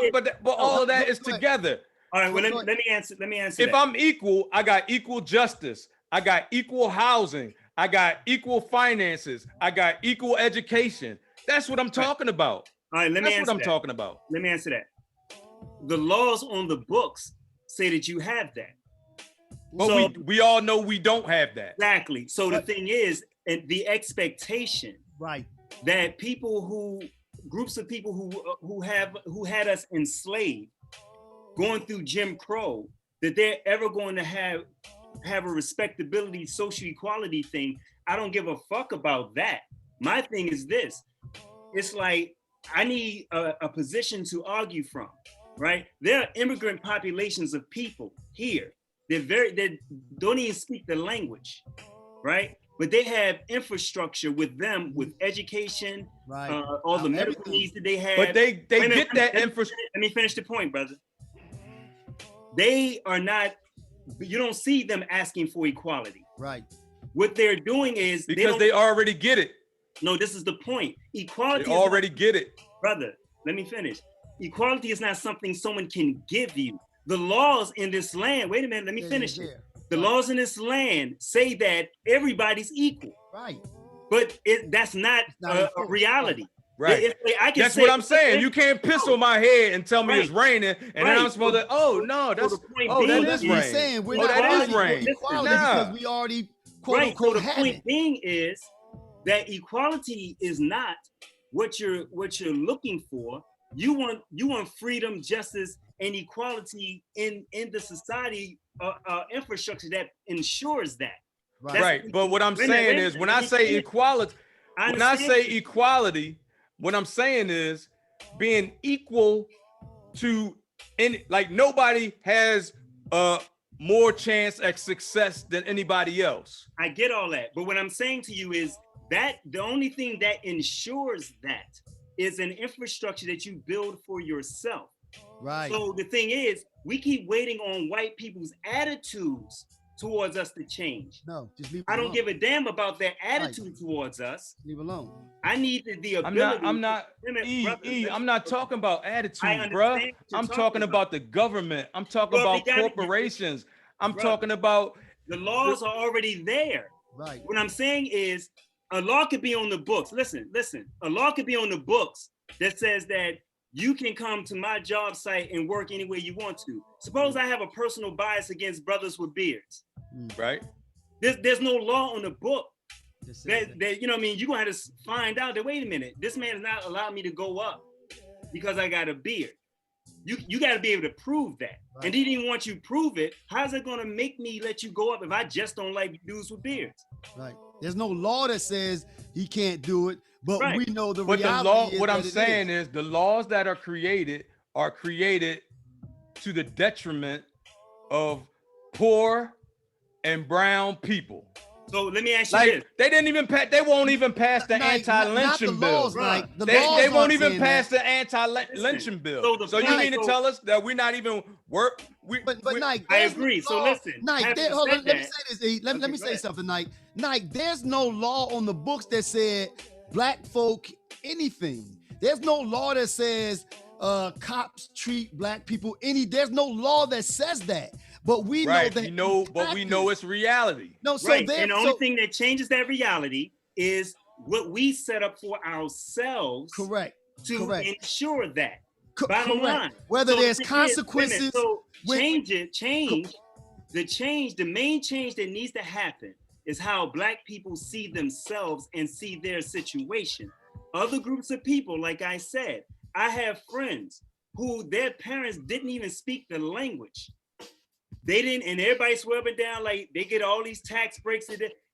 all of that is together. All right. Well, let me answer. If I'm equal, I got equal justice. I got equal housing. I got equal finances. I got equal education. That's what I'm talking about. All right. That's what I'm talking about. Let me answer that. The laws on the books say that you have that. But so, we all know we don't have that. Exactly. So the thing is, the expectation, right, that groups of people who had us enslaved, going through Jim Crow, that they're ever going to have a respectability, social equality thing. I don't give a fuck about that. My thing is this. It's like, I need a position to argue from, right? There are immigrant populations of people here. They don't even speak the language, right? But they have infrastructure with them, with education, right? All the medical needs that they have. But they get that infrastructure. Let me finish the point, brother. They are not, you don't see them asking for equality. Right. What they're doing is because they already get it. No, this is the point. Equality. They already get it. Brother, let me finish. Equality is not something someone can give you. The laws in this land, wait a minute, let me finish it. The laws in this land say that everybody's equal. Right. But that's not a reality. Right. That's what I'm saying. You can't piss on my head and tell me it's raining, and then I'm supposed to, that is rain. Saying we're that is rain. Because we already quote unquote so the point being is that equality is not what you're looking for. You want freedom, justice, and equality in the society infrastructure that ensures that. Right. But what I'm saying is, when I say equality, what I'm saying is being equal to like nobody has more chance at success than anybody else. I get all that. But what I'm saying to you is that the only thing that ensures that is an infrastructure that you build for yourself. Right. So the thing is, we keep waiting on white people's attitudes towards us to change. No, just leave it I don't alone. give a damn about their attitude towards us. Leave alone. I need the ability. I'm not talking about attitude, bro. I'm talking about the government. I'm talking about corporations. I'm talking about the laws are already there. Right. What I'm saying is a law could be on the books. Listen. A law could be on the books that says that you can come to my job site and work any way you want to. Suppose I have a personal bias against brothers with beards. Right. There's no law on the book that you know what I mean, you're gonna have to find out that, wait a minute, this man is not allowing me to go up because I got a beard. You got to be able to prove that. Right. And he didn't want you to prove it. How's it gonna make me let you go up if I just don't like dudes with beards? Right. There's no law that says he can't do it, but we know the reality. But the law, what I'm saying is the laws that are created to the detriment of poor and brown people. So let me ask you this. They won't even pass the anti-lynching bill. They won't even pass the anti-lynching bill. So you mean to tell us that we're not even work? But Nike, I agree. So listen, Nike, hold on. Let me say this. E. Let me say something, Nike. Nike, there's no law on the books that said black folk anything. There's no law that says cops treat black people any. There's no law that says that. But we know that. We know it's reality. No, so and the only thing that changes that reality is what we set up for ourselves. Correct. To ensure that. Bottom line. Whether there's consequences. The main change that needs to happen is how Black people see themselves and see their situation. Other groups of people, like I said, I have friends who their parents didn't even speak the language. They didn't, and everybody swear up and down like they get all these tax breaks.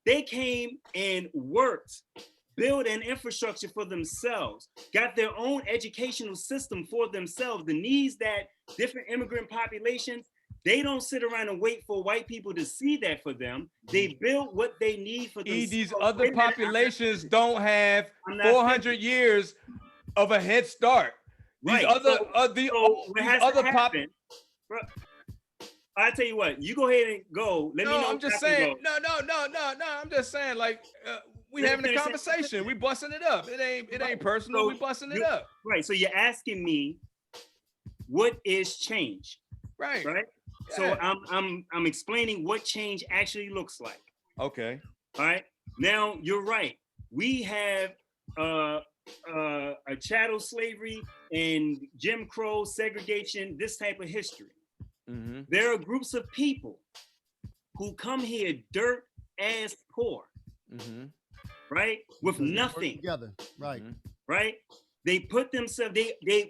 They came and worked, built an infrastructure for themselves, got their own educational system for themselves. The needs that different immigrant populations, they don't sit around and wait for white people to see that for them. They build what they need for themselves. These other populations don't have 400 years of a head start. These right. other, I tell you what, you go ahead and go. Let me know. I'm just saying. No. I'm just saying, like, we having a conversation. We busting it up. It ain't personal. So we busting it up. Right. So you're asking me, what is change? Right. Right. Yeah. So I'm explaining what change actually looks like. Okay. All right. Now you're right. We have a chattel slavery and Jim Crow segregation, this type of history. Mm-hmm. There are groups of people who come here dirt ass poor, mm-hmm. right, with nothing together, right, right. They put themselves,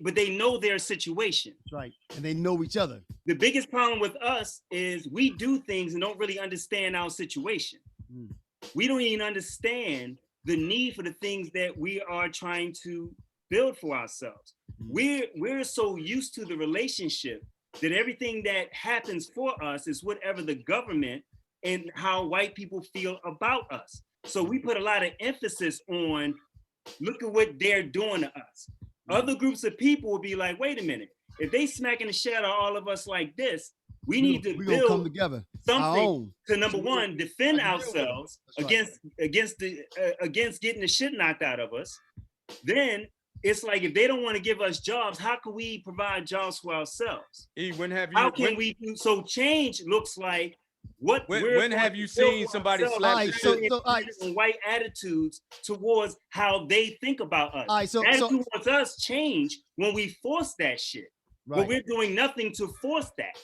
but they know their situation, right, and they know each other. The biggest problem with us is we do things and don't really understand our situation. We don't even understand the need for the things that we are trying to build for ourselves. We're so used to the relationship that everything that happens for us is whatever the government and how white people feel about us. So we put a lot of emphasis on, look at what they're doing to us. Other groups of people will be like, wait a minute, if they smacking the shit out of all of us like this, we need to build come together, something to, number one, defend ourselves against getting the shit knocked out of us. Then it's like, if they don't want to give us jobs, how can we provide jobs for ourselves? How can we do? So change looks like what. When have you seen somebody slap white attitudes towards how they think about us? Attitude towards us change when we force that shit, but we're doing nothing to force that.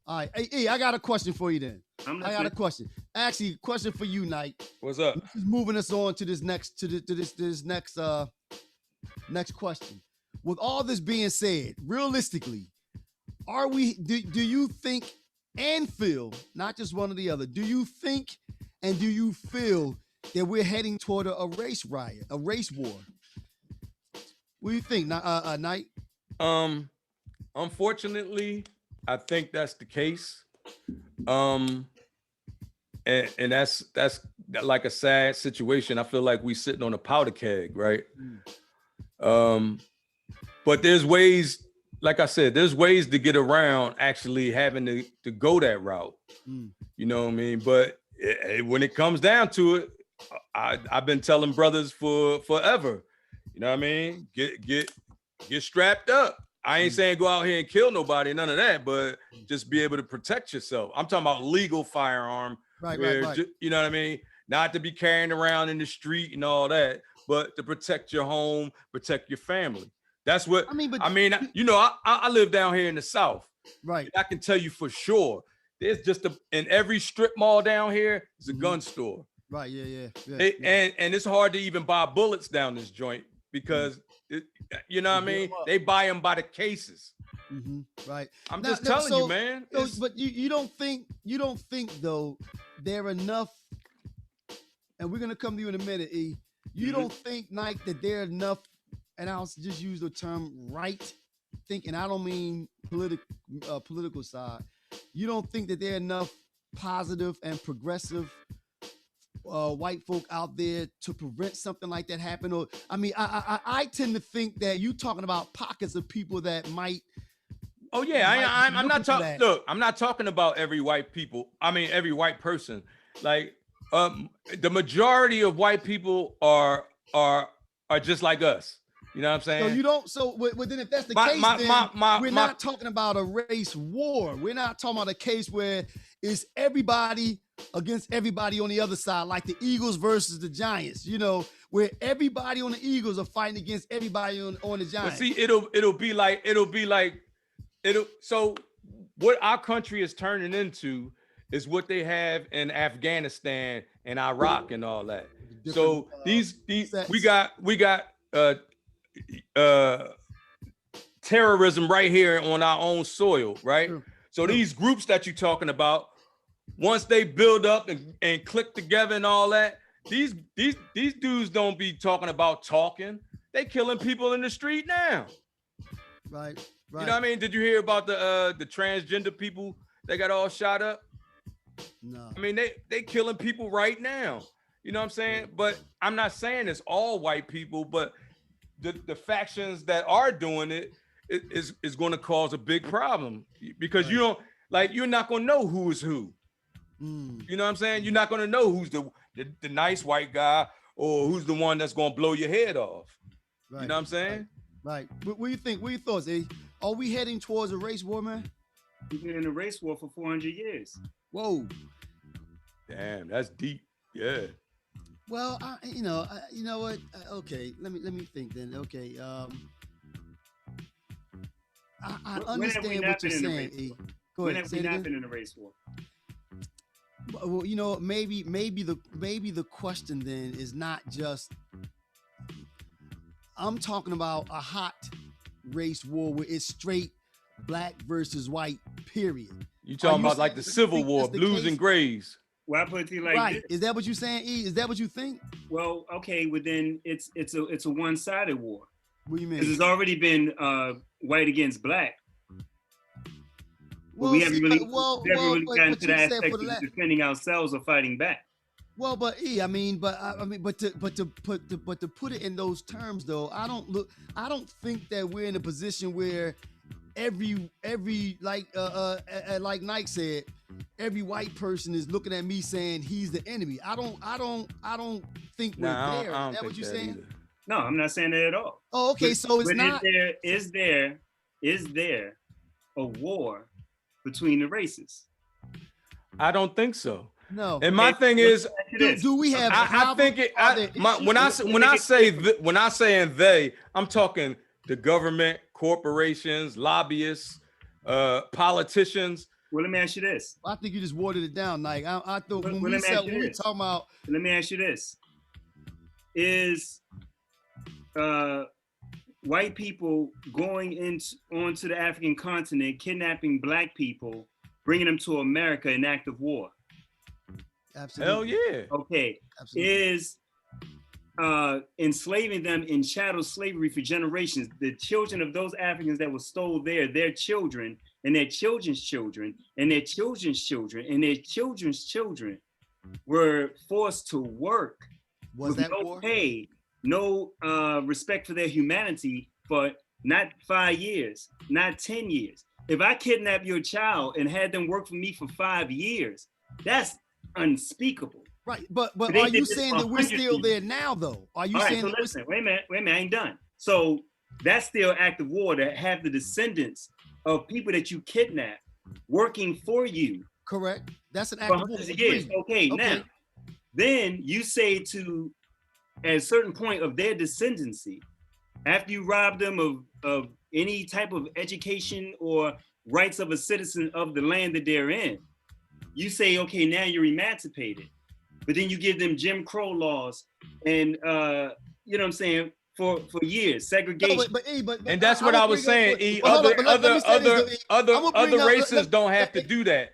All right, hey, I got a question for you then. I got a question. Actually, question for you, Knight. What's up? This is moving us on to this next next question. With all this being said, realistically, do you think and feel, not just one or the other, do you think and do you feel that we're heading toward a race riot, a race war? What do you think, Knight? Unfortunately, I think that's the case. And that's like a sad situation. I feel like we sitting on a powder keg, right? But there's ways, like I said, there's ways to get around actually having to go that route. You know what I mean? But when it comes down to it, I've been telling brothers for forever, you know what I mean? Get strapped up. I ain't saying go out here and kill nobody, none of that, but just be able to protect yourself. I'm talking about legal firearm, right. You know what I mean? Not to be carrying around in the street and all that, but to protect your home, protect your family. That's what I mean. I live down here in the South, right? I can tell you for sure, there's just in every strip mall down here is a gun store, right? Yeah. And it's hard to even buy bullets down this joint because. You know what I mean? They buy them by the cases. Right. I'm just telling you, man. But you don't think though there are enough, and we're gonna come to you in a minute, E. You don't think, Nike, that there are enough, and I'll just use the term right thinking. I don't mean political side. You don't think that there are enough positive and progressive white folk out there to prevent something like that happen? Or I mean, I tend to think that you talking about pockets of people that might. Oh yeah, I'm not talking. Look, I'm not talking about every white people. I mean, every white person. Like the majority of white people are just like us. You know what I'm saying? So you don't. So then, if that's the case, we're not talking about a race war. We're not talking about a case where it's everybody against everybody on the other side, like the Eagles versus the Giants. You know, where everybody on the Eagles are fighting against everybody on the Giants. But see, it'll be like. So what our country is turning into is what they have in Afghanistan and Iraq and all that. So these we got terrorism right here on our own soil, right? So these groups that you're talking about, once they build up and click together and all that, these dudes don't be talking about talking. They killing people in the street now. Right. You know what I mean? Did you hear about the transgender people that got all shot up? No. I mean, they killing people right now. You know what I'm saying? But I'm not saying it's all white people, but the factions that are doing it is going to cause a big problem because you're not going to know who is who. You know what I'm saying? You're not going to know who's the nice white guy or who's the one that's going to blow your head off. Right. You know what I'm saying? Right. What do you think? What are your thoughts, eh? Are we heading towards a race war, man? We've been in a race war for 400 years. Whoa. Damn, that's deep. Yeah. Well, you know what? Okay, let me think then. Okay, I understand what you're saying. E. Go ahead. When have we not been in a race war? Well, you know, maybe the question then is not just. I'm talking about a hot race war where it's straight black versus white. Period. You talking about like the Civil War, blues and grays? Well, I put it to you like this. Is that what you're saying, E? Is that what you think? Well, okay, well then it's a one-sided war. What do you mean? Because it's already been white against black. Well, we haven't really gotten to that aspect of defending ourselves or fighting back. Well, but E, but to put it in those terms though, I don't think that we're in a position where every like Nike said, every white person is looking at me saying he's the enemy. I don't think we're there. Is that what you're saying? Either. No, I'm not saying that at all. Oh, okay. So it's not. Is there a war between the races? I don't think so. No. And my thing is, do we have? I think it. When I say they, I'm talking the government, corporations, lobbyists, politicians. Well, let me ask you this. I think you just watered it down, Nike. I thought when we talking about. Let me ask you this: is white people going onto the African continent, kidnapping black people, bringing them to America in act of war? Absolutely. Hell yeah. Okay. Absolutely. Is enslaving them in chattel slavery for generations. The children of those Africans that were stole there, their children and their children's children and their children's children and their children's children were forced to work with no pay, no respect for their humanity for not 5 years, not 10 years. If I kidnap your child and had them work for me for 5 years, that's unspeakable. Right, but are you saying that we're still there now, though? Are you saying? So listen, wait a minute, I ain't done. So that's still act of war to have the descendants of people that you kidnap working for you. Correct. That's an act of war. Years. Okay, now, then you say to at a certain point of their descendancy, after you rob them of any type of education or rights of a citizen of the land that they're in, you say, okay, now you're emancipated. But then you give them Jim Crow laws and, you know what I'm saying, for years, segregation. No, and that's what I was saying. Other races don't have to do that.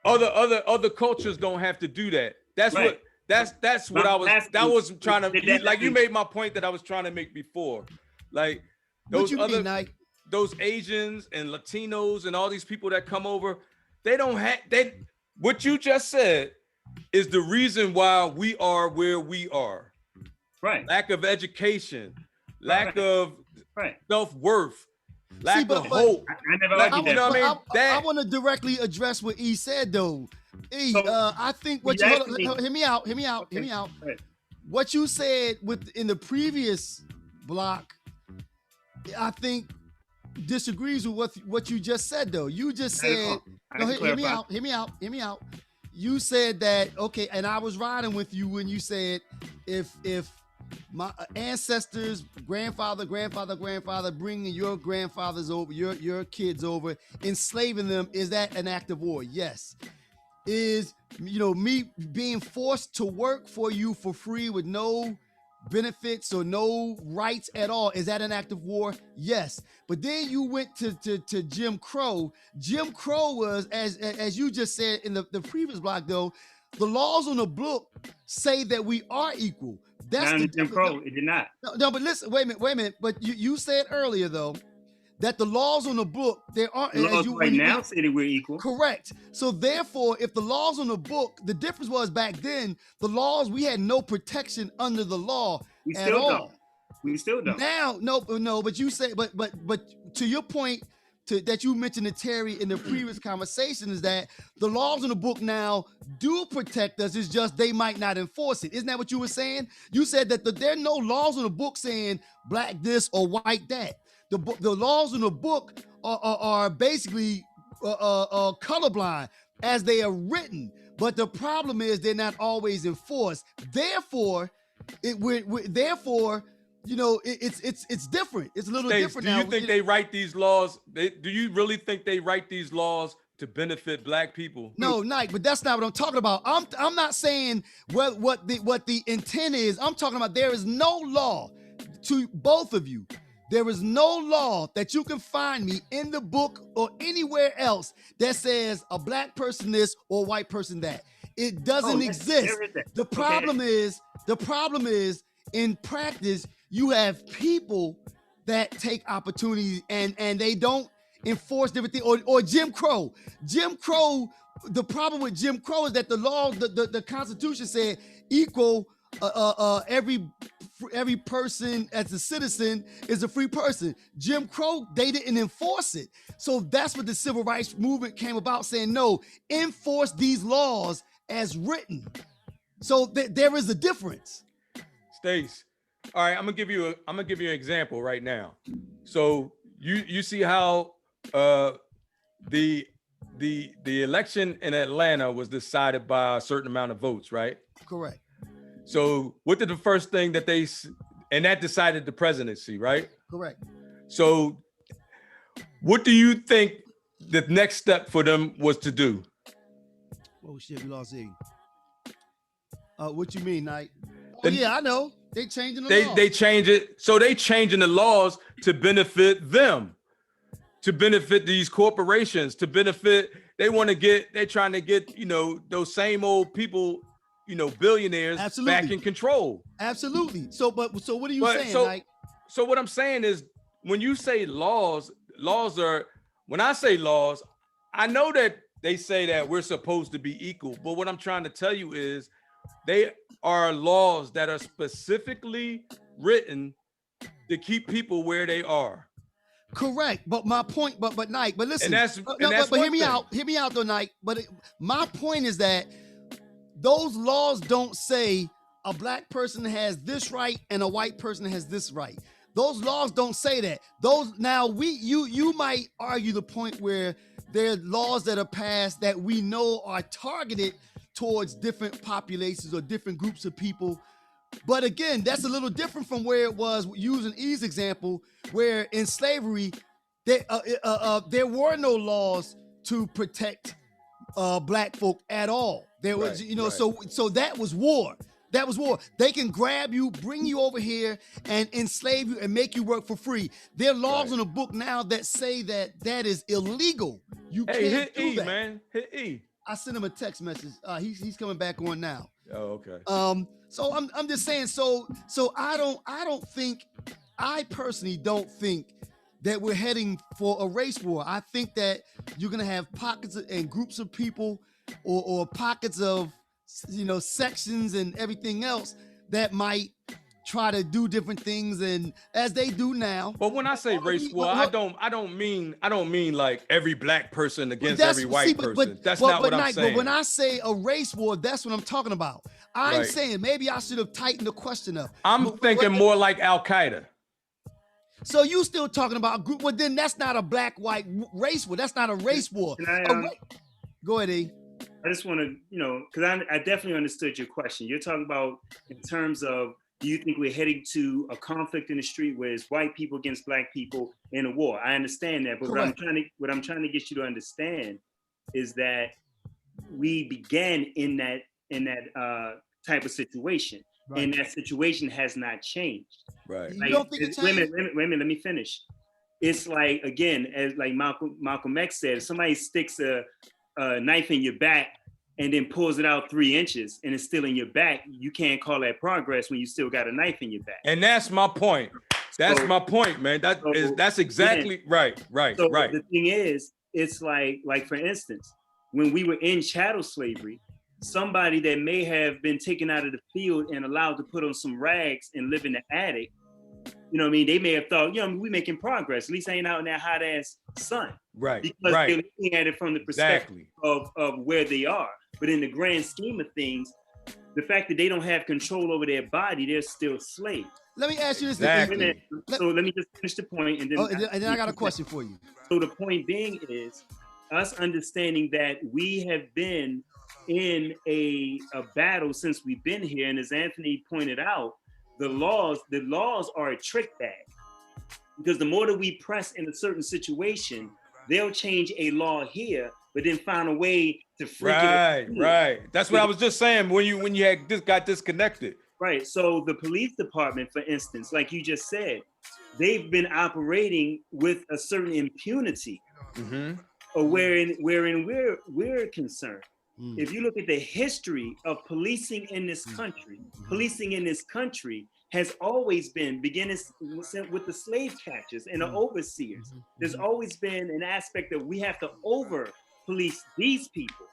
Other cultures don't have to do that. That's right. That's what I was trying to, like you made my point that I was trying to make before. Like those those Asians and Latinos and all these people that come over, what you just said is the reason why we are where we are. Right. Lack of education, lack of self-worth, lack of hope. I never argued that. You know what I mean? I want to directly address what E said though. E, I think what hear me out. Right. What you said in the previous block, I think disagrees with what you just said though. You just said, hear me out. You said that, okay, and I was riding with you when you said if my ancestors, grandfather, bringing your grandfathers over, your kids over, enslaving them, is that an act of war? Yes. is, me being forced to work for you for free with no benefits or no rights at all. Is that an act of war? Yes. But then you went to Jim Crow. Jim Crow was, as you just said in the previous block, though, the laws on the book say that we are equal. That's the Jim Crow. It did not. No, but listen, wait a minute. But you said earlier, though, that the laws on the book, there aren't. The laws now say that we're equal. Correct. So therefore, if the laws on the book, the difference was back then, the laws, we had no protection under the law we at still all. Don't. We still don't. Now, no, but you say, but to your point, that you mentioned to Terry in the previous conversation, is that the laws in the book now do protect us. It's just they might not enforce it. Isn't that what you were saying? You said that there are no laws in the book saying black this or white that. The laws in the book are basically colorblind as they are written, but the problem is they're not always enforced. Therefore, it's different. It's a little different now. Do you think they write these laws? Do you really think they write these laws to benefit black people? No, Nike, but that's not what I'm talking about. I'm not saying what the intent is. I'm talking about there is no law, to both of you. There is no law that you can find me in the book or anywhere else that says a black person this or a white person that. It doesn't exist. The problem is in practice, you have people that take opportunities and they don't enforce different things. Or Jim Crow. Jim Crow, the problem with Jim Crow is that the law, the Constitution said equal, every person as a citizen is a free person. Jim Crow, they didn't enforce it. So that's what the civil rights movement came about, saying, no, enforce these laws as written. So there is a difference. Stace, all right, I'm gonna give you an example right now. So you see how the election in Atlanta was decided by a certain amount of votes, right? Correct. So what did the first thing that that decided the presidency, right? Correct. So what do you think the next step for them was to do? Oh shit, we lost Iggy. What you mean, Knight? Oh, yeah, I know. They changing the laws. They change it. So they changing the laws to benefit them, to benefit these corporations, to benefit, they're trying to get, those same old people, billionaires back in control. Absolutely. So what are you saying, Mike? So what I'm saying is, when you say laws are, when I say laws, I know that they say that we're supposed to be equal, but what I'm trying to tell you is they are laws that are specifically written to keep people where they are. Correct. But my point, but Nike, but listen, but hear me out though, Nike. But my point is that those laws don't say a black person has this right and a white person has this right. Those laws don't say that. You might argue the point where there are laws that are passed that we know are targeted towards different populations or different groups of people. But again, that's a little different from where it was, using E's example, where in slavery, there were no laws to protect black folk at all. There was, so that was war. That was war. They can grab you, bring you over here, and enslave you and make you work for free. There are laws in the book now that say that is illegal. You can't do that. Man. Hit E. I sent him a text message. He's coming back on now. Oh, okay. So I'm just saying. So I personally don't think that we're heading for a race war. I think that you're gonna have pockets and groups of people, or pockets of sections and everything else that might try to do different things, and as they do now. But when I say race war, I don't mean like every black person against every white person. That's not what I'm saying. But when I say a race war, that's what I'm talking about. I'm saying maybe I should have tightened the question up. I'm thinking more like Al-Qaeda. So you still talking about a group? Well, then that's not a black-white race war. That's not a race war. Go ahead, E. I just want to, because I definitely understood your question. You're talking about in terms of, do you think we're heading to a conflict in the street where it's white people against black people in a war? I understand that, but what I'm trying to get you to understand is that we began in that type of situation, and that situation has not changed. Right. Like, you don't think it wait a changed? minute, let me finish. It's like, again, as like Malcolm X said, if somebody sticks a knife in your back and then pulls it out 3 inches and it's still in your back, you can't call that progress when you still got a knife in your back. And that's my point. That's my point, man. That's exactly right. So the thing is, it's like for instance, when we were in chattel slavery, somebody that may have been taken out of the field and allowed to put on some rags and live in the attic, you know what I mean? They may have thought, we making progress. At least I ain't out in that hot ass sun. Right. Because they're looking at it from the perspective of where they are. But in the grand scheme of things, the fact that they don't have control over their body, they're still slaves. Let me ask you this. Exactly. So let me just finish the point, and then I got a question for you. So the point being is us understanding that we have been in a battle since we've been here, and as Anthony pointed out, the laws are a trick bag, because the more that we press in a certain situation, they'll change a law here, but then find a way to freak it. Right. That's what I was just saying when you had just got disconnected. Right. So the police department, for instance, like you just said, they've been operating with a certain impunity, or wherein we're concerned. If you look at the history of policing in this country, has always been, beginning with the slave catchers and the overseers. There's always been an aspect that we have to over police these people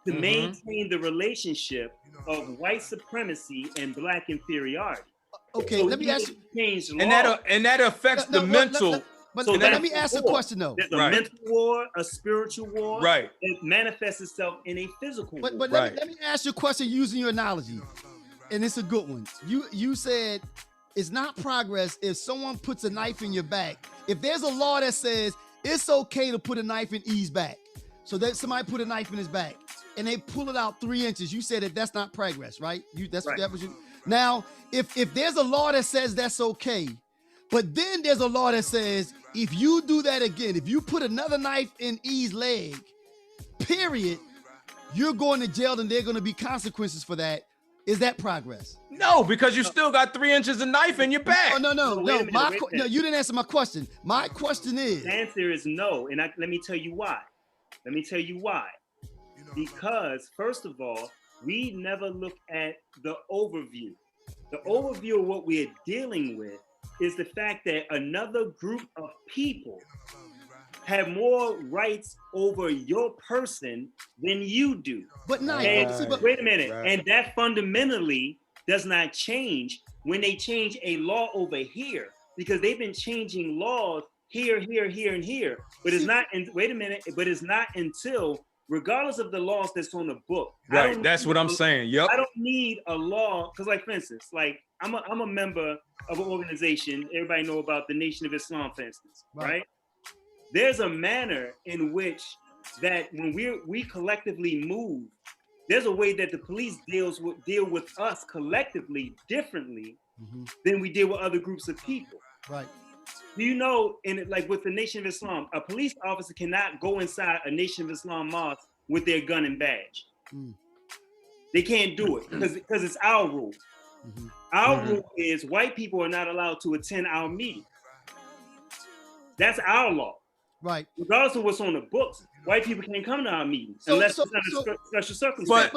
to maintain the relationship of white supremacy and black inferiority. Okay, so let me ask you. And that affects the mental. But let me ask a question though. There's a mental war, a spiritual war. Right. It manifests itself in a physical war. But let me ask you a question using your analogy. And it's a good one. You said it's not progress if someone puts a knife in your back. If there's a law that says it's okay to put a knife in E's back, so that somebody put a knife in his back and they pull it out 3 inches, you said that's not progress, right? That was you. Now, if there's a law that says that's okay, but then there's a law that says if you do that again, if you put another knife in E's leg, period, you're going to jail and there are going to be consequences for that. Is that progress? No, because you still got 3 inches of knife in your back. No. You didn't answer my question. My question is. The answer is no, and let me tell you why. Because first of all, we never look at the overview. The overview of what we're dealing with is the fact that another group of people have more rights over your person than you do. But no, wait a minute. Right. And that fundamentally does not change when they change a law over here, because they've been changing laws here, and here. But it's not, but it's not until, regardless of the laws that's on the book. Right, that's what I'm saying, yep. I don't need a law, because like, for instance, like I'm a member of an organization, everybody know about the Nation of Islam, for instance, right? There's a manner in which that when we collectively move, there's a way that the police deal with us collectively differently than we deal with other groups of people. Right. Do you know, like with the Nation of Islam, a police officer cannot go inside a Nation of Islam mosque with their gun and badge. They can't do it because it's our rule. Our rule is white people are not allowed to attend our meeting. That's our law. Right. Regardless of what's on the books, white people can't come to our meetings unless it's under special circumstances.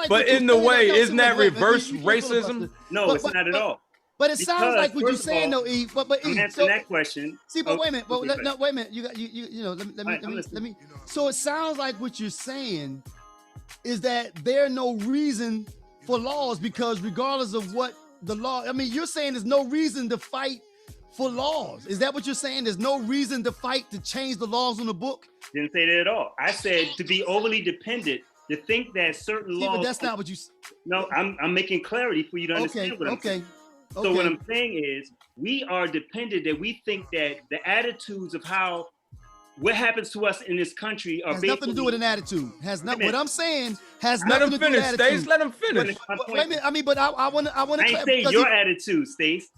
But in the way, isn't that reverse racism? No, it's not at all. But it sounds like what you're saying, though, E. But I'm answering that question. See, but wait a minute. Wait a minute. You know. Let me. So it sounds like what you're saying is that there's no reason for laws, because regardless of what the law, I mean, you're saying there's no reason to fight for laws. Is that what you're saying? There's no reason to fight to change the laws on the book? Didn't say that at all. I said to be overly dependent, to think that certain laws. But that's not what you. No, I'm making clarity for you to understand what I'm saying. So what I'm saying is, we are dependent, that we think that the attitudes of what happens to us in this country are has nothing to do with an attitude. Has not. What I'm saying has nothing to do with attitude. Stace, let him finish. Wait a minute. I mean, but I want to. I ain't say your attitude, Stace.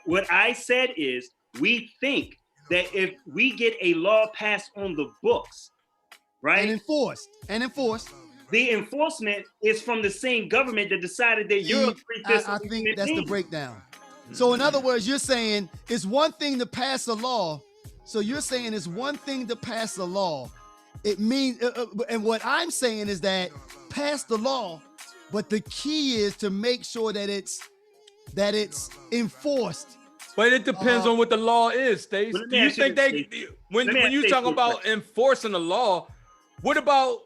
What I said is, we think that if we get a law passed on the books, right? And enforced. The enforcement is from the same government that decided that you're a three-fifths I of think human that's being. the breakdown. So in other words, you're saying it's one thing to pass a law. So you're saying it's one thing to pass a law. It means, and what I'm saying is that pass the law, but the key is to make sure that it's enforced. But it depends on what the law is, Stace. Well, Do you think when you talk about enforcing the law, what about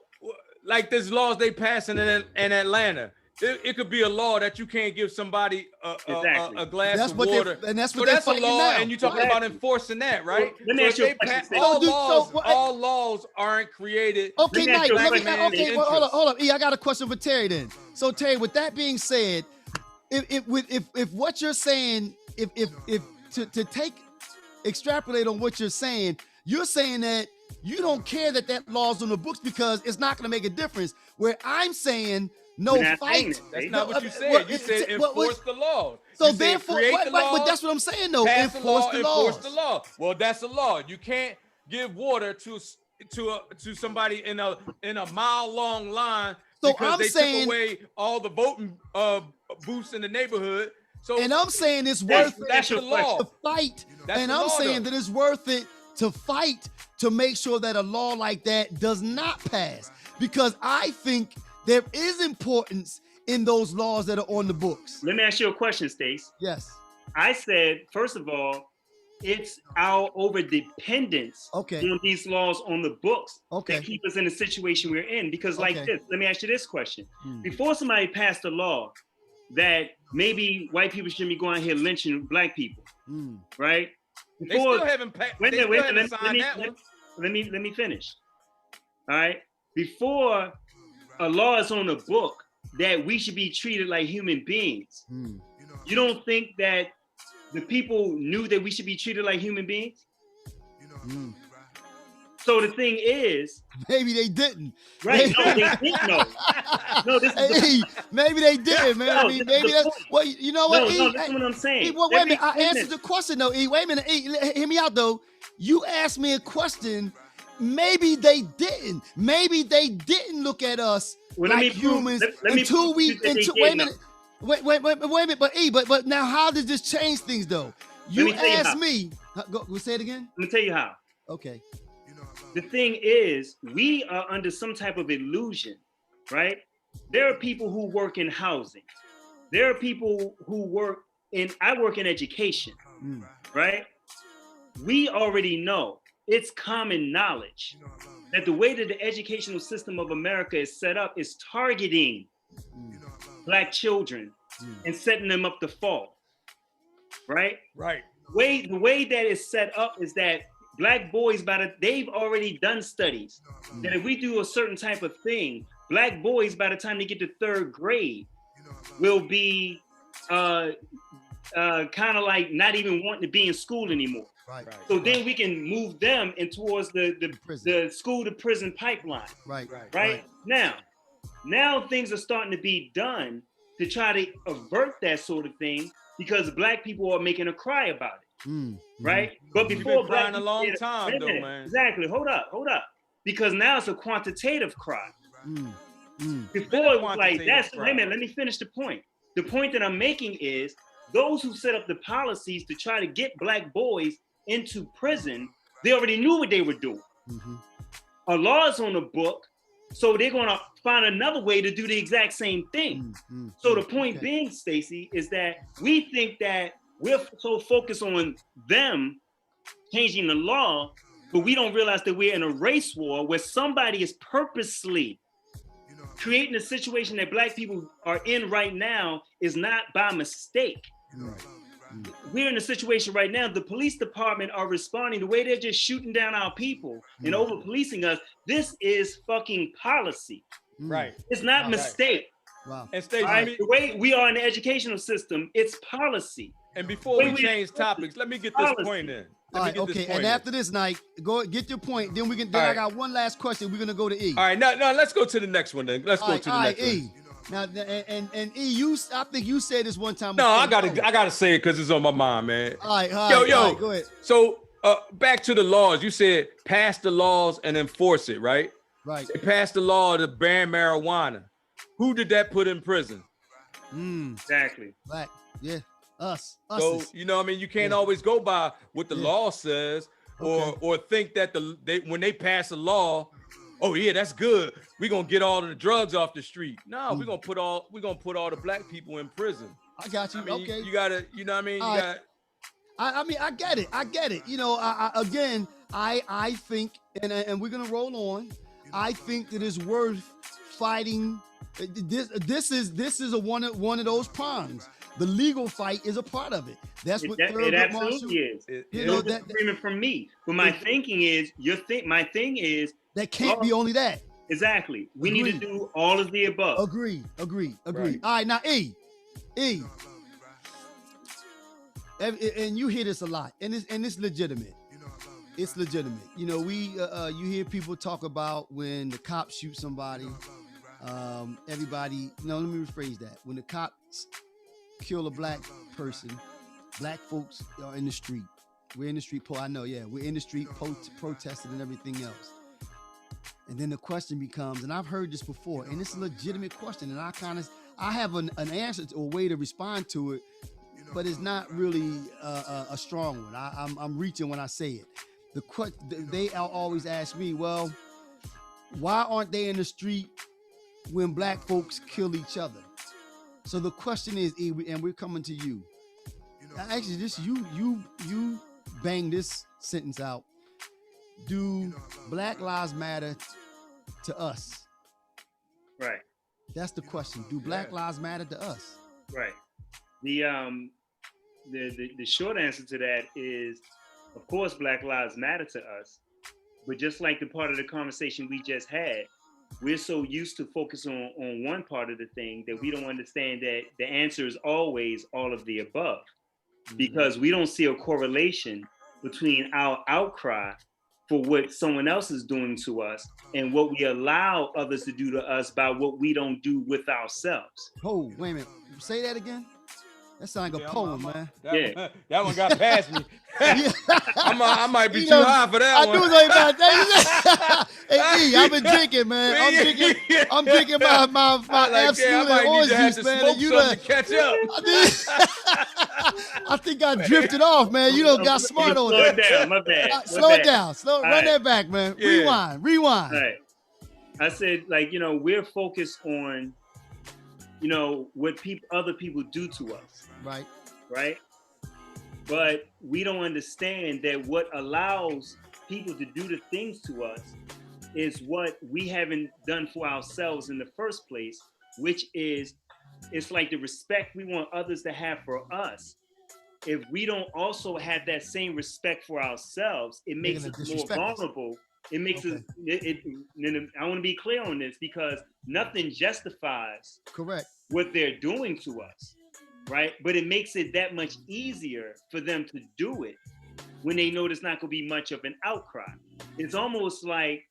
like there's laws they pass in Atlanta? It could be a law that you can't give somebody a glass of water. That's what that's a law, and you're talking about enforcing that, right? Well, let me ask you a question. All laws aren't created. Okay, Mike. Hold up. I got a question for Terry then. So Terry, with that being said, if what you're saying, if to extrapolate on what you're saying that you don't care that law's on the books because it's not going to make a difference. Where I'm saying fight. That's not what you said. You said enforce the law. So therefore, but that's what I'm saying though. Enforce the law. Well, that's a law. You can't give water to somebody in a mile-long line because they took away all the voting booths in the neighborhood. So, and I'm saying it's worth it to fight. And I'm saying that it's worth it to fight to make sure that a law like that does not pass. Because I think there is importance in those laws that are on the books. Let me ask you a question, Stace. Yes. I said, first of all, it's our over-dependence on these laws on the books that keep us in the situation we're in. Because like this, let me ask you this question. Before somebody passed a law that maybe white people shouldn't be going out here lynching black people, right? Before, they still haven't passed. Let me finish. All right. Before a law is on the book that we should be treated like human beings, you don't think that the people knew that we should be treated like human beings? So the thing is, maybe they didn't. Right? No, they didn't know. No, maybe they didn't, man. No, I mean, maybe that's well. You know what? No, that's what I'm saying. Wait a minute. I answered the question though. Wait a minute. Hear me out though. You asked me a question. Maybe they didn't. Maybe they didn't look at us like humans until we. Wait a minute. Wait a minute. But now, how does this change things though? You asked me. Go say it again. Let me tell you how. Okay. The thing is, we are under some type of illusion, right? There are people who work in housing. There are people who I work in education, right? We already know, it's common knowledge that the way that the educational system of America is set up is targeting Black children and setting them up to fall, right? Right. The way that is set up is that Black boys, they've already done studies that if we do a certain type of thing, Black boys, by the time they get to third grade, will be kind of like not even wanting to be in school anymore. Right. So then we can move them in towards the school to prison pipeline. Right. Now things are starting to be done to try to avert that sort of thing because Black people are making a cry about it. Right? But before Black a long time though, man. Exactly. Hold up. Because now it's a quantitative cry. Before it was like that's wait a minute, let me finish the point. The point that I'm making is those who set up the policies to try to get Black boys into prison, they already knew what they were doing. A law is on the book, so they're gonna find another way to do the exact same thing. So the point being, Stacey, is that we think that we're so focused on them changing the law, but we don't realize that we're in a race war where somebody is purposely creating a situation that Black people are in right now is not by mistake. We're in a situation right now, the police department are responding the way they're just shooting down our people and over policing us. This is fucking policy. Right. It's not mistake. Wow. And Stacey, the way we are in the educational system, it's policy. And before we change topics, let me get this point in. All right, okay. And after this night, go get your point. Then we can. Then I got one last question. We're gonna go to E. All right, now let's go to the next one. Then let's go to the next E. One. Now and E, I think you said this one time. No, I gotta say it because it's on my mind, man. All right, yo, go ahead. So back to the laws. You said pass the laws and enforce it, right? Right. They passed the law to ban marijuana. Who did that put in prison? Exactly. Black. Yeah. Us. So you know, what I mean, you can't always go by what the law says, or think that when they pass a law, oh yeah, that's good. We're gonna get all of the drugs off the street. No, we're gonna put all the black people in prison. I got you. I mean, okay. You gotta, you know what I mean? I mean, I get it. You know, I think, and we're gonna roll on. I think that it's worth fighting. This is a one of those prongs. The legal fight is a part of it. That's what it absolutely is. You know, that agreement from me. But my thinking is, my thing is that can't be only that. Exactly. We need to do all of the above. Agree. Right. All right, now E. And you hear this a lot, and it's legitimate. It's legitimate. You know, you hear people talk about when the cops shoot somebody. Everybody. No, let me rephrase that. When the cops kill a black person, black folks are in the street. We're in the street. We're in the street protesting and everything else. And then the question becomes, and I've heard this before, and it's a legitimate question, and I have an answer or a way to respond to it, but it's not really a strong one. I'm reaching when I say it. They always ask me, well, why aren't they in the street when black folks kill each other? So the question is, and we're coming to you. Actually, this you bang this sentence out. Do Black Lives Matter to us? Right. That's the question. Do Black Lives matter to us? Right. The short answer to that is, of course, Black Lives matter to us. But just like the part of the conversation we just had, we're so used to focus on one part of the thing that we don't understand that the answer is always all of the above, because we don't see a correlation between our outcry for what someone else is doing to us and what we allow others to do to us by what we don't do with ourselves. Oh, wait a minute. Say that again? That sounds like a poem, man. That one got past me. I might be too high for that one. I knew it was about that. Hey, I've been drinking, man. I'm drinking my absolute orange juice, man. You to catch up. I think I drifted off, man. You don't got smart on that. Slow it down, my bad. Slow it down. Run that back, man. Yeah. Rewind. All right. I said, we're focused on, what other people do to us. Right. But we don't understand that what allows people to do the things to us is what we haven't done for ourselves in the first place, which is, it's like the respect we want others to have for us. If we don't also have that same respect for ourselves, it makes us more vulnerable. It makes us, I want to be clear on this, because nothing justifies what they're doing to us. Right? But it makes it that much easier for them to do it when they know there's not going to be much of an outcry. It's almost like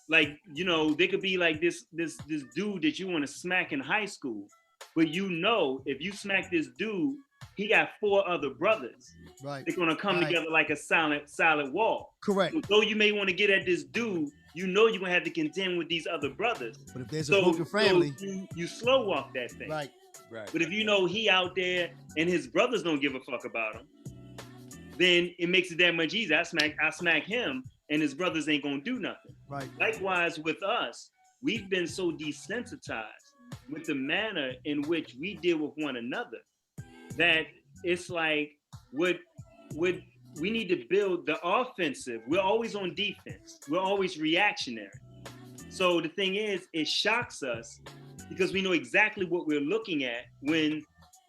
there could be like this dude that you want to smack in high school, but if you smack this dude, he got 4 other brothers. Right. They're going to come together like a solid wall. Correct. So though you may want to get at this dude, you're going to have to contend with these other brothers. But if there's a broken family, you slow walk that thing. Right. But if he out there and his brothers don't give a fuck about him, then it makes it that much easier. I smack him and his brothers ain't gonna do nothing. Right. Likewise with us, we've been so desensitized with the manner in which we deal with one another that it's like what we need to build the offensive. We're always on defense. We're always reactionary. So the thing is, it shocks us because we know exactly what we're looking at when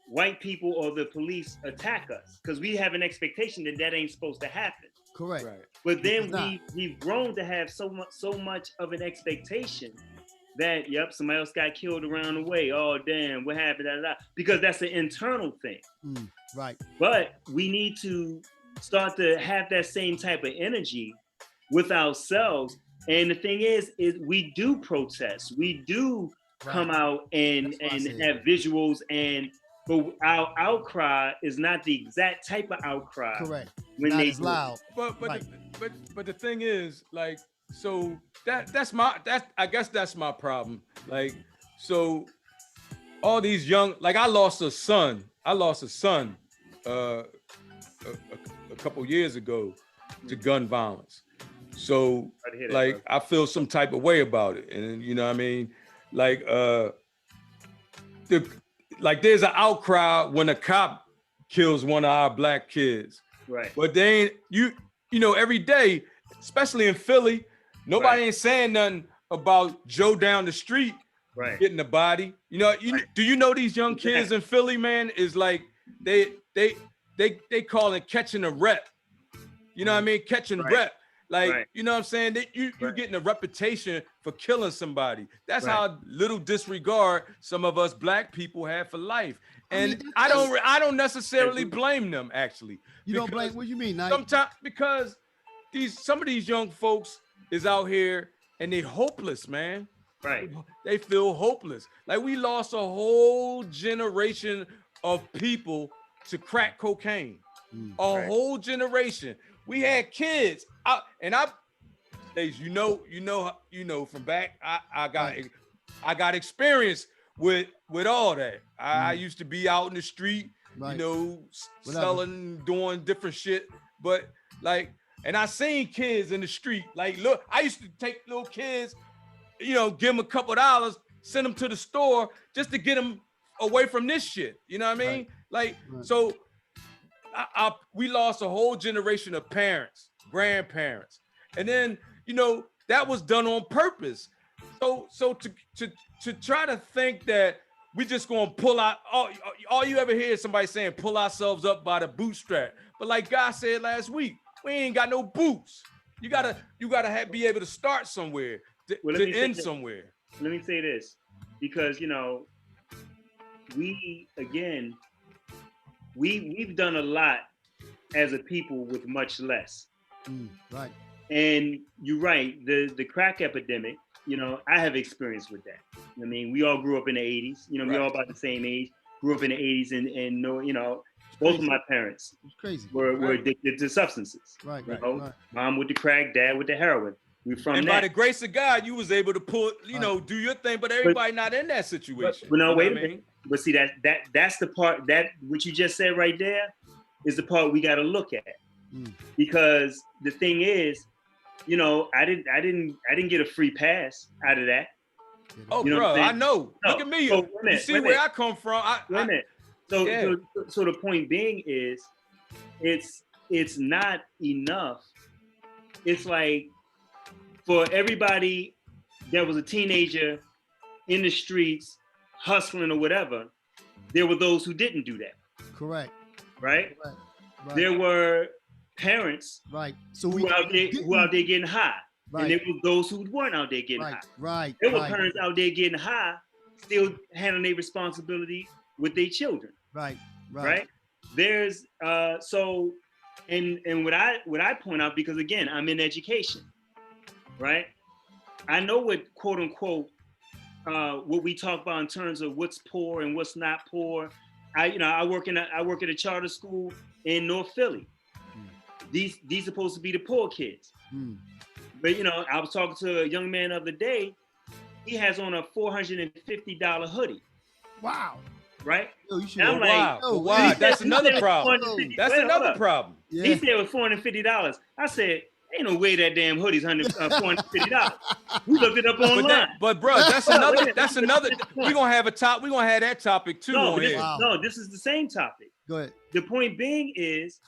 white people or the police attack us, because we have an expectation that ain't supposed to happen. Correct. Right. But then we've grown to have so much of an expectation that, somebody else got killed around the way. Oh, damn, what happened? Because that's an internal thing. Right. But we need to start to have that same type of energy with ourselves. And the thing is we do protest. We do come out and have visuals, but our outcry is not the exact type of outcry. Correct. When not they as loud. But the thing is, like, so I guess that's my problem. Like, so all these young, like I lost a son a couple years ago to gun violence. So like I feel some type of way about it. And you know what I mean? Like there's an outcry when a cop kills one of our black kids. Right. But they ain't you know, every day, especially in Philly, nobody ain't saying nothing about Joe down the street getting the body. You know, do you know these young kids in Philly, man, is like they call it catching a rep. You know what I mean? Catching rep. Like, you know what I'm saying? You're getting a reputation for killing somebody. That's how little disregard some of us black people have for life. And I don't necessarily blame them, actually. You don't blame, what you mean? Sometimes because some of these young folks is out here and they hopeless, man. Right. They feel hopeless. Like we lost a whole generation of people to crack cocaine. A whole generation. We had kids, you know from back. I got experience with all that. I used to be out in the street, you know, selling, doing different shit. But like, and I seen kids in the street. Like, look, I used to take little kids, you know, give them a couple of dollars, send them to the store just to get them away from this shit. You know what I mean? Like, so. We lost a whole generation of parents, grandparents, and then you know that was done on purpose. So to try to think that we just gonna pull out all you ever hear is somebody saying pull ourselves up by the bootstrap. But like God said last week, we ain't got no boots. You gotta be able to start somewhere to end somewhere. Let me say this, because you know we've done a lot as a people with much less. Right. And you're right, the crack epidemic, you know, I have experience with that. I mean, we all grew up in the 80s, you know, we all about the same age, grew up in the 80s and know, you know, both of my parents were addicted to substances. Right. Mom with the crack, dad with the heroin. By the grace of God, you was able to pull, you know, do your thing, but everybody not in that situation. But no, wait a minute. But see that's the part that what you just said right there is the part we got to look at, because the thing is, you know, I didn't get a free pass out of that. Oh, you know bro, I know. No. Look at me. So, you see where I come from. So the point being is, it's not enough. It's like for everybody that was a teenager in the streets hustling or whatever, there were those who didn't do that. Correct. Right? There were parents who out there getting high. And there were those who weren't out there getting high. There were parents out there getting high, still handling their responsibility with their children. Right? There's so and what I point out, because again, I'm in education, right? I know what quote unquote what we talk about in terms of what's poor and what's not poor. I work at a charter school in North Philly. These supposed to be the poor kids. But you know, I was talking to a young man the other day. He has on a $450 hoodie. Wow. Right? Yo, you should and I'm like, wow. That's another problem. That's another problem. Yeah. He said it was $450. I said, ain't no way that damn hoodie's $450. We looked it up online. But bro, that's another. We're gonna have that topic too. No, this is the same topic. Go ahead. The point being is,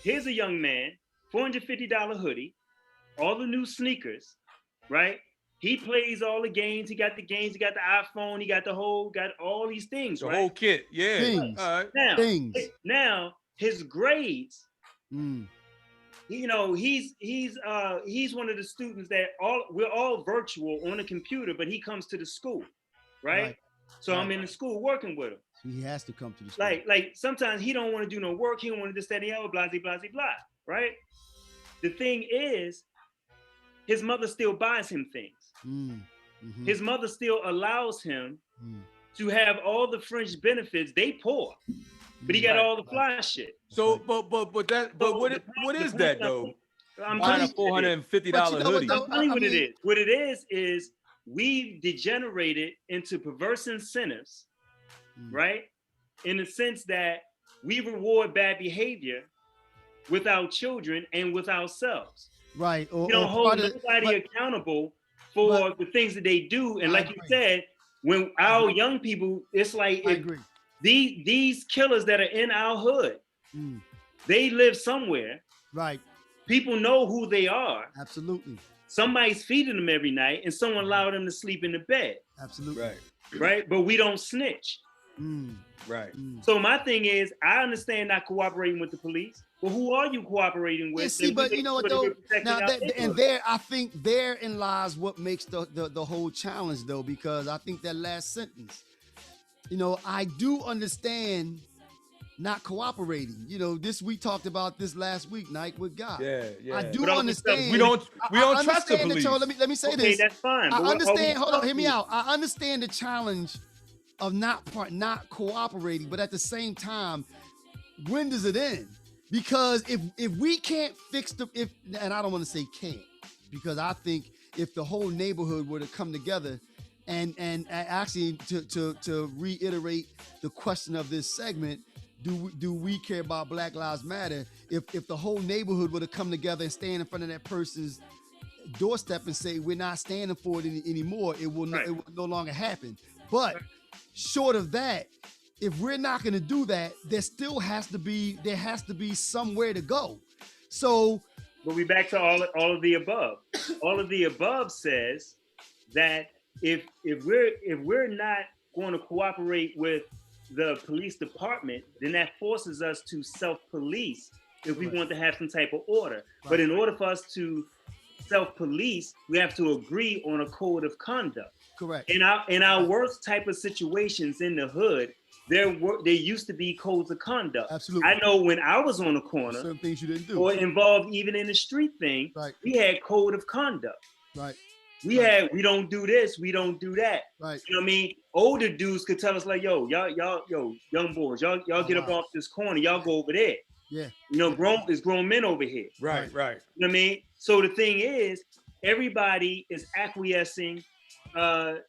here's a young man, $450 hoodie, all the new sneakers, right? He plays all the games. He got the games. He got the iPhone. He got all these things, the right? whole kit, yeah. Things. All right. Now his grades. You know, he's one of the students that we're all virtual on a computer, but he comes to the school, right? So I'm in the school working with him. So he has to come to the school. Like sometimes he don't want to do no work. He don't want to this, that, and the other, blah, blah, blah, blah, right? The thing is, his mother still buys him things. His mother still allows him to have all the fringe benefits. They poor, but he got all the fly shit. So, but what is that though? I'm buying a telling you $450 hoodie. I'm telling you what it is. What it is we've degenerated into perverse incentives, right? In the sense that we reward bad behavior with our children and with ourselves. Right. We don't hold nobody accountable for the things that they do. And like you said, when our young people, it's like if these killers that are in our hood, they live somewhere. Right. People know who they are. Absolutely. Somebody's feeding them every night and someone allowed them to sleep in the bed. Absolutely. Right. Right. But we don't snitch. Right. So my thing is, I understand not cooperating with the police, but who are you cooperating with? Yeah, see, but you know what though? Now I think therein lies what makes the whole challenge though, because I think that last sentence, you know, I do understand not cooperating. You know, we talked about this last week, Nike, with God. Yeah. I do understand. We don't trust the police. Let me say this. That's fine. I understand. Hold on, hear me out. I understand the challenge of not cooperating, but at the same time, when does it end? Because if we can't fix and I don't want to say can't, because I think if the whole neighborhood were to come together and actually to reiterate the question of this segment, do we care about Black Lives Matter? If the whole neighborhood were to come together and stand in front of that person's doorstep and say we're not standing for it anymore, it will no longer happen. But short of that, if we're not going to do that, there has to be somewhere to go. So, but we back to all of the above. All of the above says that if we're not going to cooperate with the police department, then that forces us to self-police if we want to have some type of order. But in order for us to self-police, we have to agree on a code of conduct. Correct. In our worst type of situations in the hood, there used to be codes of conduct. Absolutely. I know when I was on the corner, certain things you didn't do, or involved even in the street thing, we had code of conduct. Right. We don't do this, we don't do that. Right. You know what I mean? Older dudes could tell us like, yo, young boys, y'all get up off this corner, y'all go over there. Yeah. You know, grown men over here. Right. You know what I mean? So the thing is, everybody is acquiescing and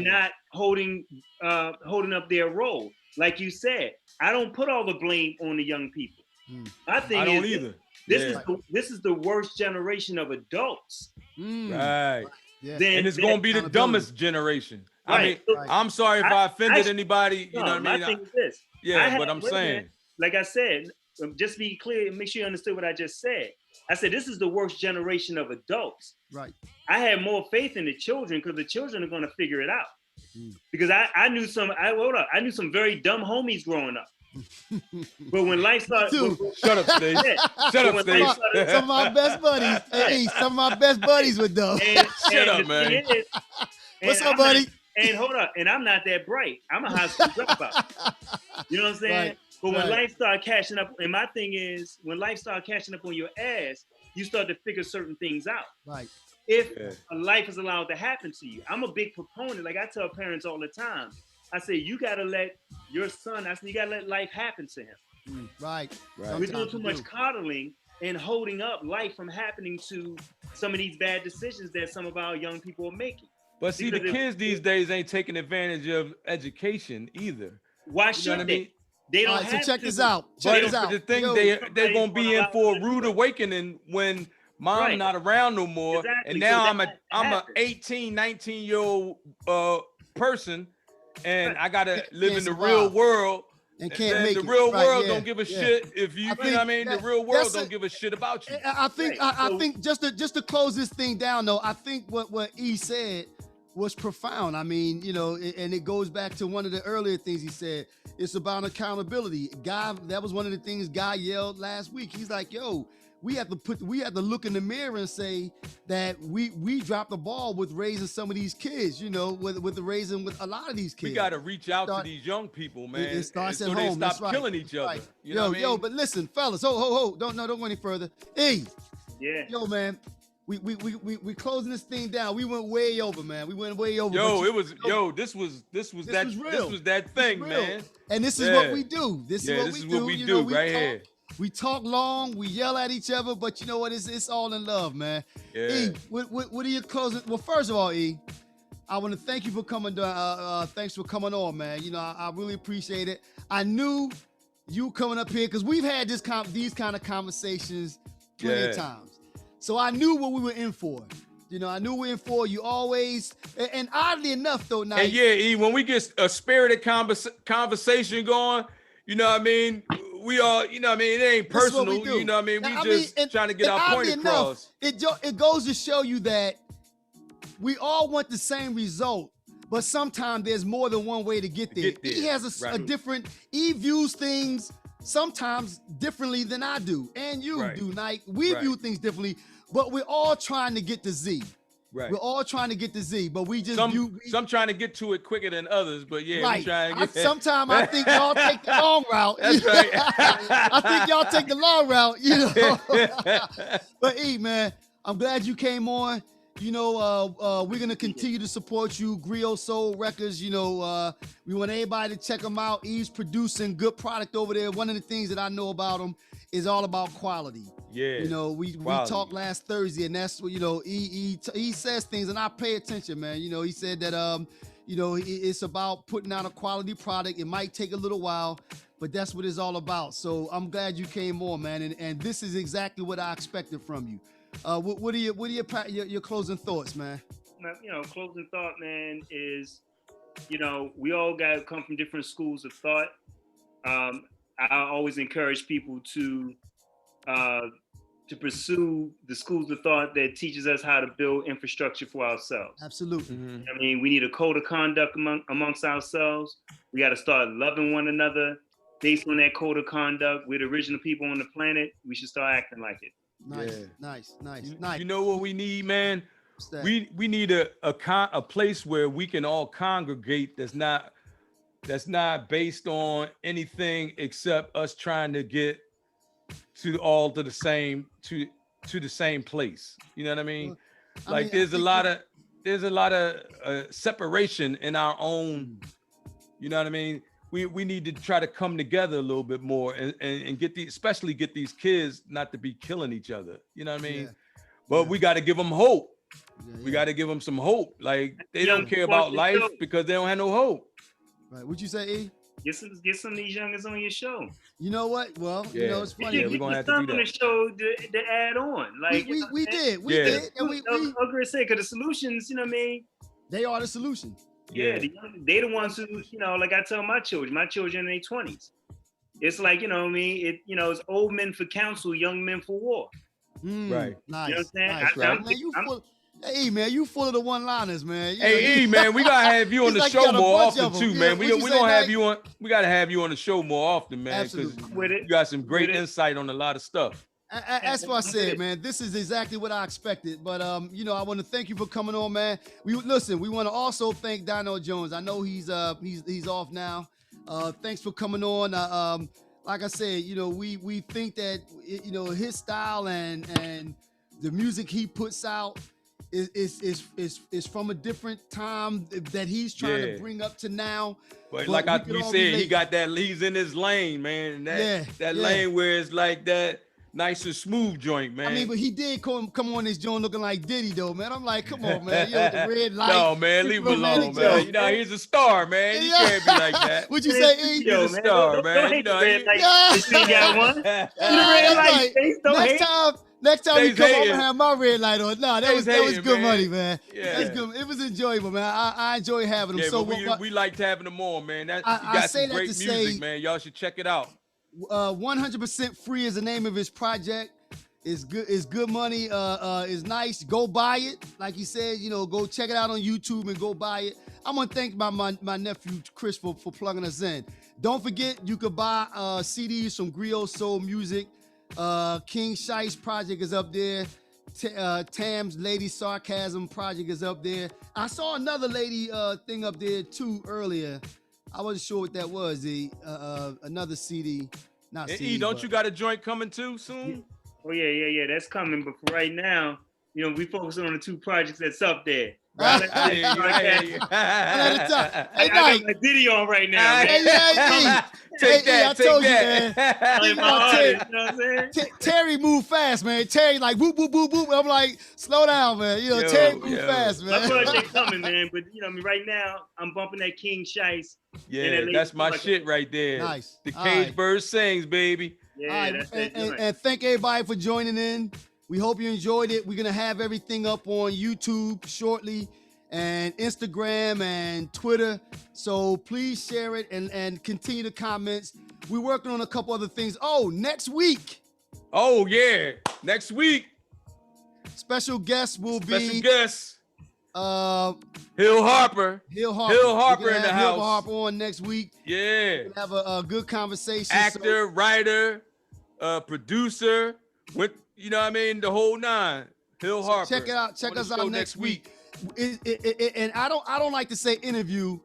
not holding up their role. Like you said, I don't put all the blame on the young people. My thing I don't either. This is the worst generation of adults. Right. Yeah. And it's going to be the dumbest generation. Right. I mean, I'm sorry if I offended anybody. You know what I mean? My thing is this. Yeah, but I'm saying. Like I said, just be clear, make sure you understood what I just said. I said, this is the worst generation of adults. Right. I had more faith in the children because the children are going to figure it out. Because I knew some very dumb homies growing up. But when life started, shut up, Steve. Shut up, Steve. Some of my best buddies. Hey, some of my best buddies were dumb. Shut up, man. What's up, buddy? And hold up, and I'm not that bright. I'm a high school dropout. You know what I'm saying? Right. But when life started catching up, and my thing is, when life started catching up on your ass, you start to figure certain things out. Right. If a life is allowed to happen to you, I'm a big proponent. Like I tell parents all the time, I say, you got to let your son, you got to let life happen to him. Right. We're doing too much coddling and holding up life from happening to some of these bad decisions that some of our young people are making. But see, the kids these days ain't taking advantage of education either. Why should they? I mean? They don't have so check to. this out. Check this out. The thing, they're going to be in for a rude awakening when mom's not around no more. Exactly. And now I'm a 18, 19-year-old person, and I got to live in the real world. And can't make the real world don't give a shit if you, you know what I mean? The real world don't give a shit about you. I think just to close this thing down though, I think what E said was profound. I mean, you know, and it goes back to one of the earlier things he said. It's about accountability. Guy, that was one of the things Guy yelled last week. He's like, yo, we have to look in the mirror and say that we dropped the ball with raising some of these kids, you know, with the raising with a lot of these kids. We got to reach out to these young people, man. It starts at so home. They stop killing each other. Right. You know what I mean? But listen, fellas, don't go any further. Hey, yo, man. We closing this thing down. We went way over, man. We went way over. This was that thing, man. And this is what we do. This is what we do right here. We talk long, we yell at each other, but you know what? It's all in love, man. Yeah. E, what are your closing? Well, first of all, E, I want to thank you for coming. Thanks for coming on, man. You know, I really appreciate it. I knew you coming up here because we've had these kind of conversations plenty of times. So I knew what we were in for. You know, I knew we were in for. You always, and oddly enough, though, now. And yeah, E, when we get a spirited conversation going, you know what I mean? We all, you know what I mean? It ain't personal, you know what I mean? We just trying to get our point across. It goes to show you that we all want the same result, but sometimes there's more than one way to get there. He has a different, he views things sometimes differently than I do, and you do, Nike. We view things differently, but we're all trying to get to Z. Right. We're all trying to get to Z, but we just some trying to get to it quicker than others, but yeah, we trying to get sometimes I think y'all take the long route. That's right. I think y'all take the long route, you know. But E, man, I'm glad you came on. You know, we're gonna continue to support you, Griot Soul Records. You know, we want everybody to check them out. E's producing good product over there. One of the things that I know about him is all about quality. Yeah. You know, we talked last Thursday, and that's what, you know, he says things, and I pay attention, man. You know, he said that you know, it's about putting out a quality product. It might take a little while, but that's what it's all about. So I'm glad you came on, man, and this is exactly what I expected from you. What are your closing thoughts, man? You know, closing thought, man, is, you know, we all got to come from different schools of thought. I always encourage people to pursue the schools of thought that teaches us how to build infrastructure for ourselves. Absolutely. Mm-hmm. I mean, we need a code of conduct amongst ourselves. We got to start loving one another based on that code of conduct. We're the original people on the planet. We should start acting like it. Nice. You know what we need, man? We need a place where we can all congregate that's not based on anything except us trying to get to the same place. You know what I mean? Well, there's a lot of separation in our own, you know what I mean? We need to try to come together a little bit more and especially get these kids not to be killing each other. You know what I mean? But we got to give them hope. We got to give them some hope. Like, they don't care about life because they don't have no hope. Right. What'd you say, E? Get some of these youngers on your show. You know what? Well, you know, it's funny. We're gonna have to do that. The show to add on. Like we did. And we agree say, because the solutions, you know what I mean? They are the solution. Yeah, they the ones who, you know, like I tell my children in their 20s. It's like, you know what I mean? It's old men for counsel, young men for war. Right. Nice. You know what I'm saying? Hey, man, you full of the one-liners, man. Hey, E, man, we gotta have you on the show more often too, man. We gonna have you on. We gotta have you on the show more often, man, because you got some great insight on a lot of stuff. That's what I said, man. This is exactly what I expected. But you know, I want to thank you for coming on, man. We want to also thank Donell Jones. I know he's off now. Thanks for coming on. Like I said, you know, we think that, you know, his style and the music he puts out is from a different time that he's trying to bring up to now. But like we said, he got that. He's in his lane, man. That lane where it's like that nice and smooth joint, man. I mean, but he did come on this joint looking like Diddy, though, man. I'm like, come on, man. Yo, the red light. No, man, leave him alone, man. You know, he's a star, man. You can't be like that. What'd you say, E? He's a star, man. You know, you got one. The red light. Next time you come over and have my red light on. No, that was good money, man. Yeah. That's good. It was enjoyable, man. I enjoy having them. Yeah, so we liked having them on, man. You got some great music, man. Y'all should check it out. 100% Free is the name of his project. It's good money. It's nice. Go buy it. Like he said, you know, go check it out on YouTube and go buy it. I'm gonna thank my nephew Chris for plugging us in. Don't forget, you could buy CDs from Griot Soul Music. King Shice project is up there. Tam's Lady Sarcasm project is up there. I saw another lady thing up there too earlier. I wasn't sure what that was. Another CD, not CD. Don't you got a joint coming too soon? Oh yeah. That's coming. But for right now, you know, we focusing on the two projects that's up there. I got my video on right now. Take that. I Take told you, that. man. Terry moved fast, man. Terry like whoop, whoop, whoop, whoop. I'm like, slow down, man. You know, Terry moved fast, man. My birthday coming, man. But you know, I mean, right now I'm bumping that King Shice. Yeah, that's my shit right there. Nice. The Cage Bird sings, baby. Yeah, and thank everybody for joining in. We hope you enjoyed it. We're gonna have everything up on YouTube shortly, and Instagram and Twitter. So please share it and continue the comments. We're working on a couple other things. Oh, next week. Oh yeah, next week. Special guest will be Hill Harper. Hill Harper in the house. Hill Harper on next week. Yeah. We'll have a good conversation. Actor, writer, producer, you know what I mean? The whole nine. Hill Harper. Check it out. Check us out next week. And I don't like to say interview.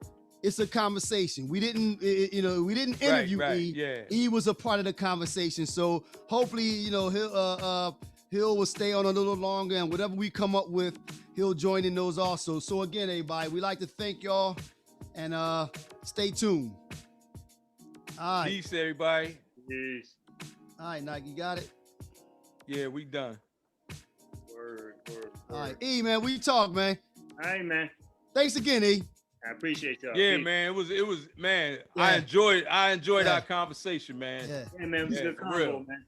It's a conversation. We didn't interview E. Yeah. E was a part of the conversation. So hopefully, Hill will stay on a little longer, and whatever we come up with, he'll join in those also. So again, everybody, we like to thank y'all, and stay tuned. All right. Peace, everybody. Peace. All right, Nike, got it? Yeah, we done. Word. All right, E, man, we talk, man. All right, man. Thanks again, E. I appreciate y'all. Yeah, Peace. man. It was, man. Yeah. I enjoyed our conversation, man. Yeah. Yeah, man. It was a good combo, man.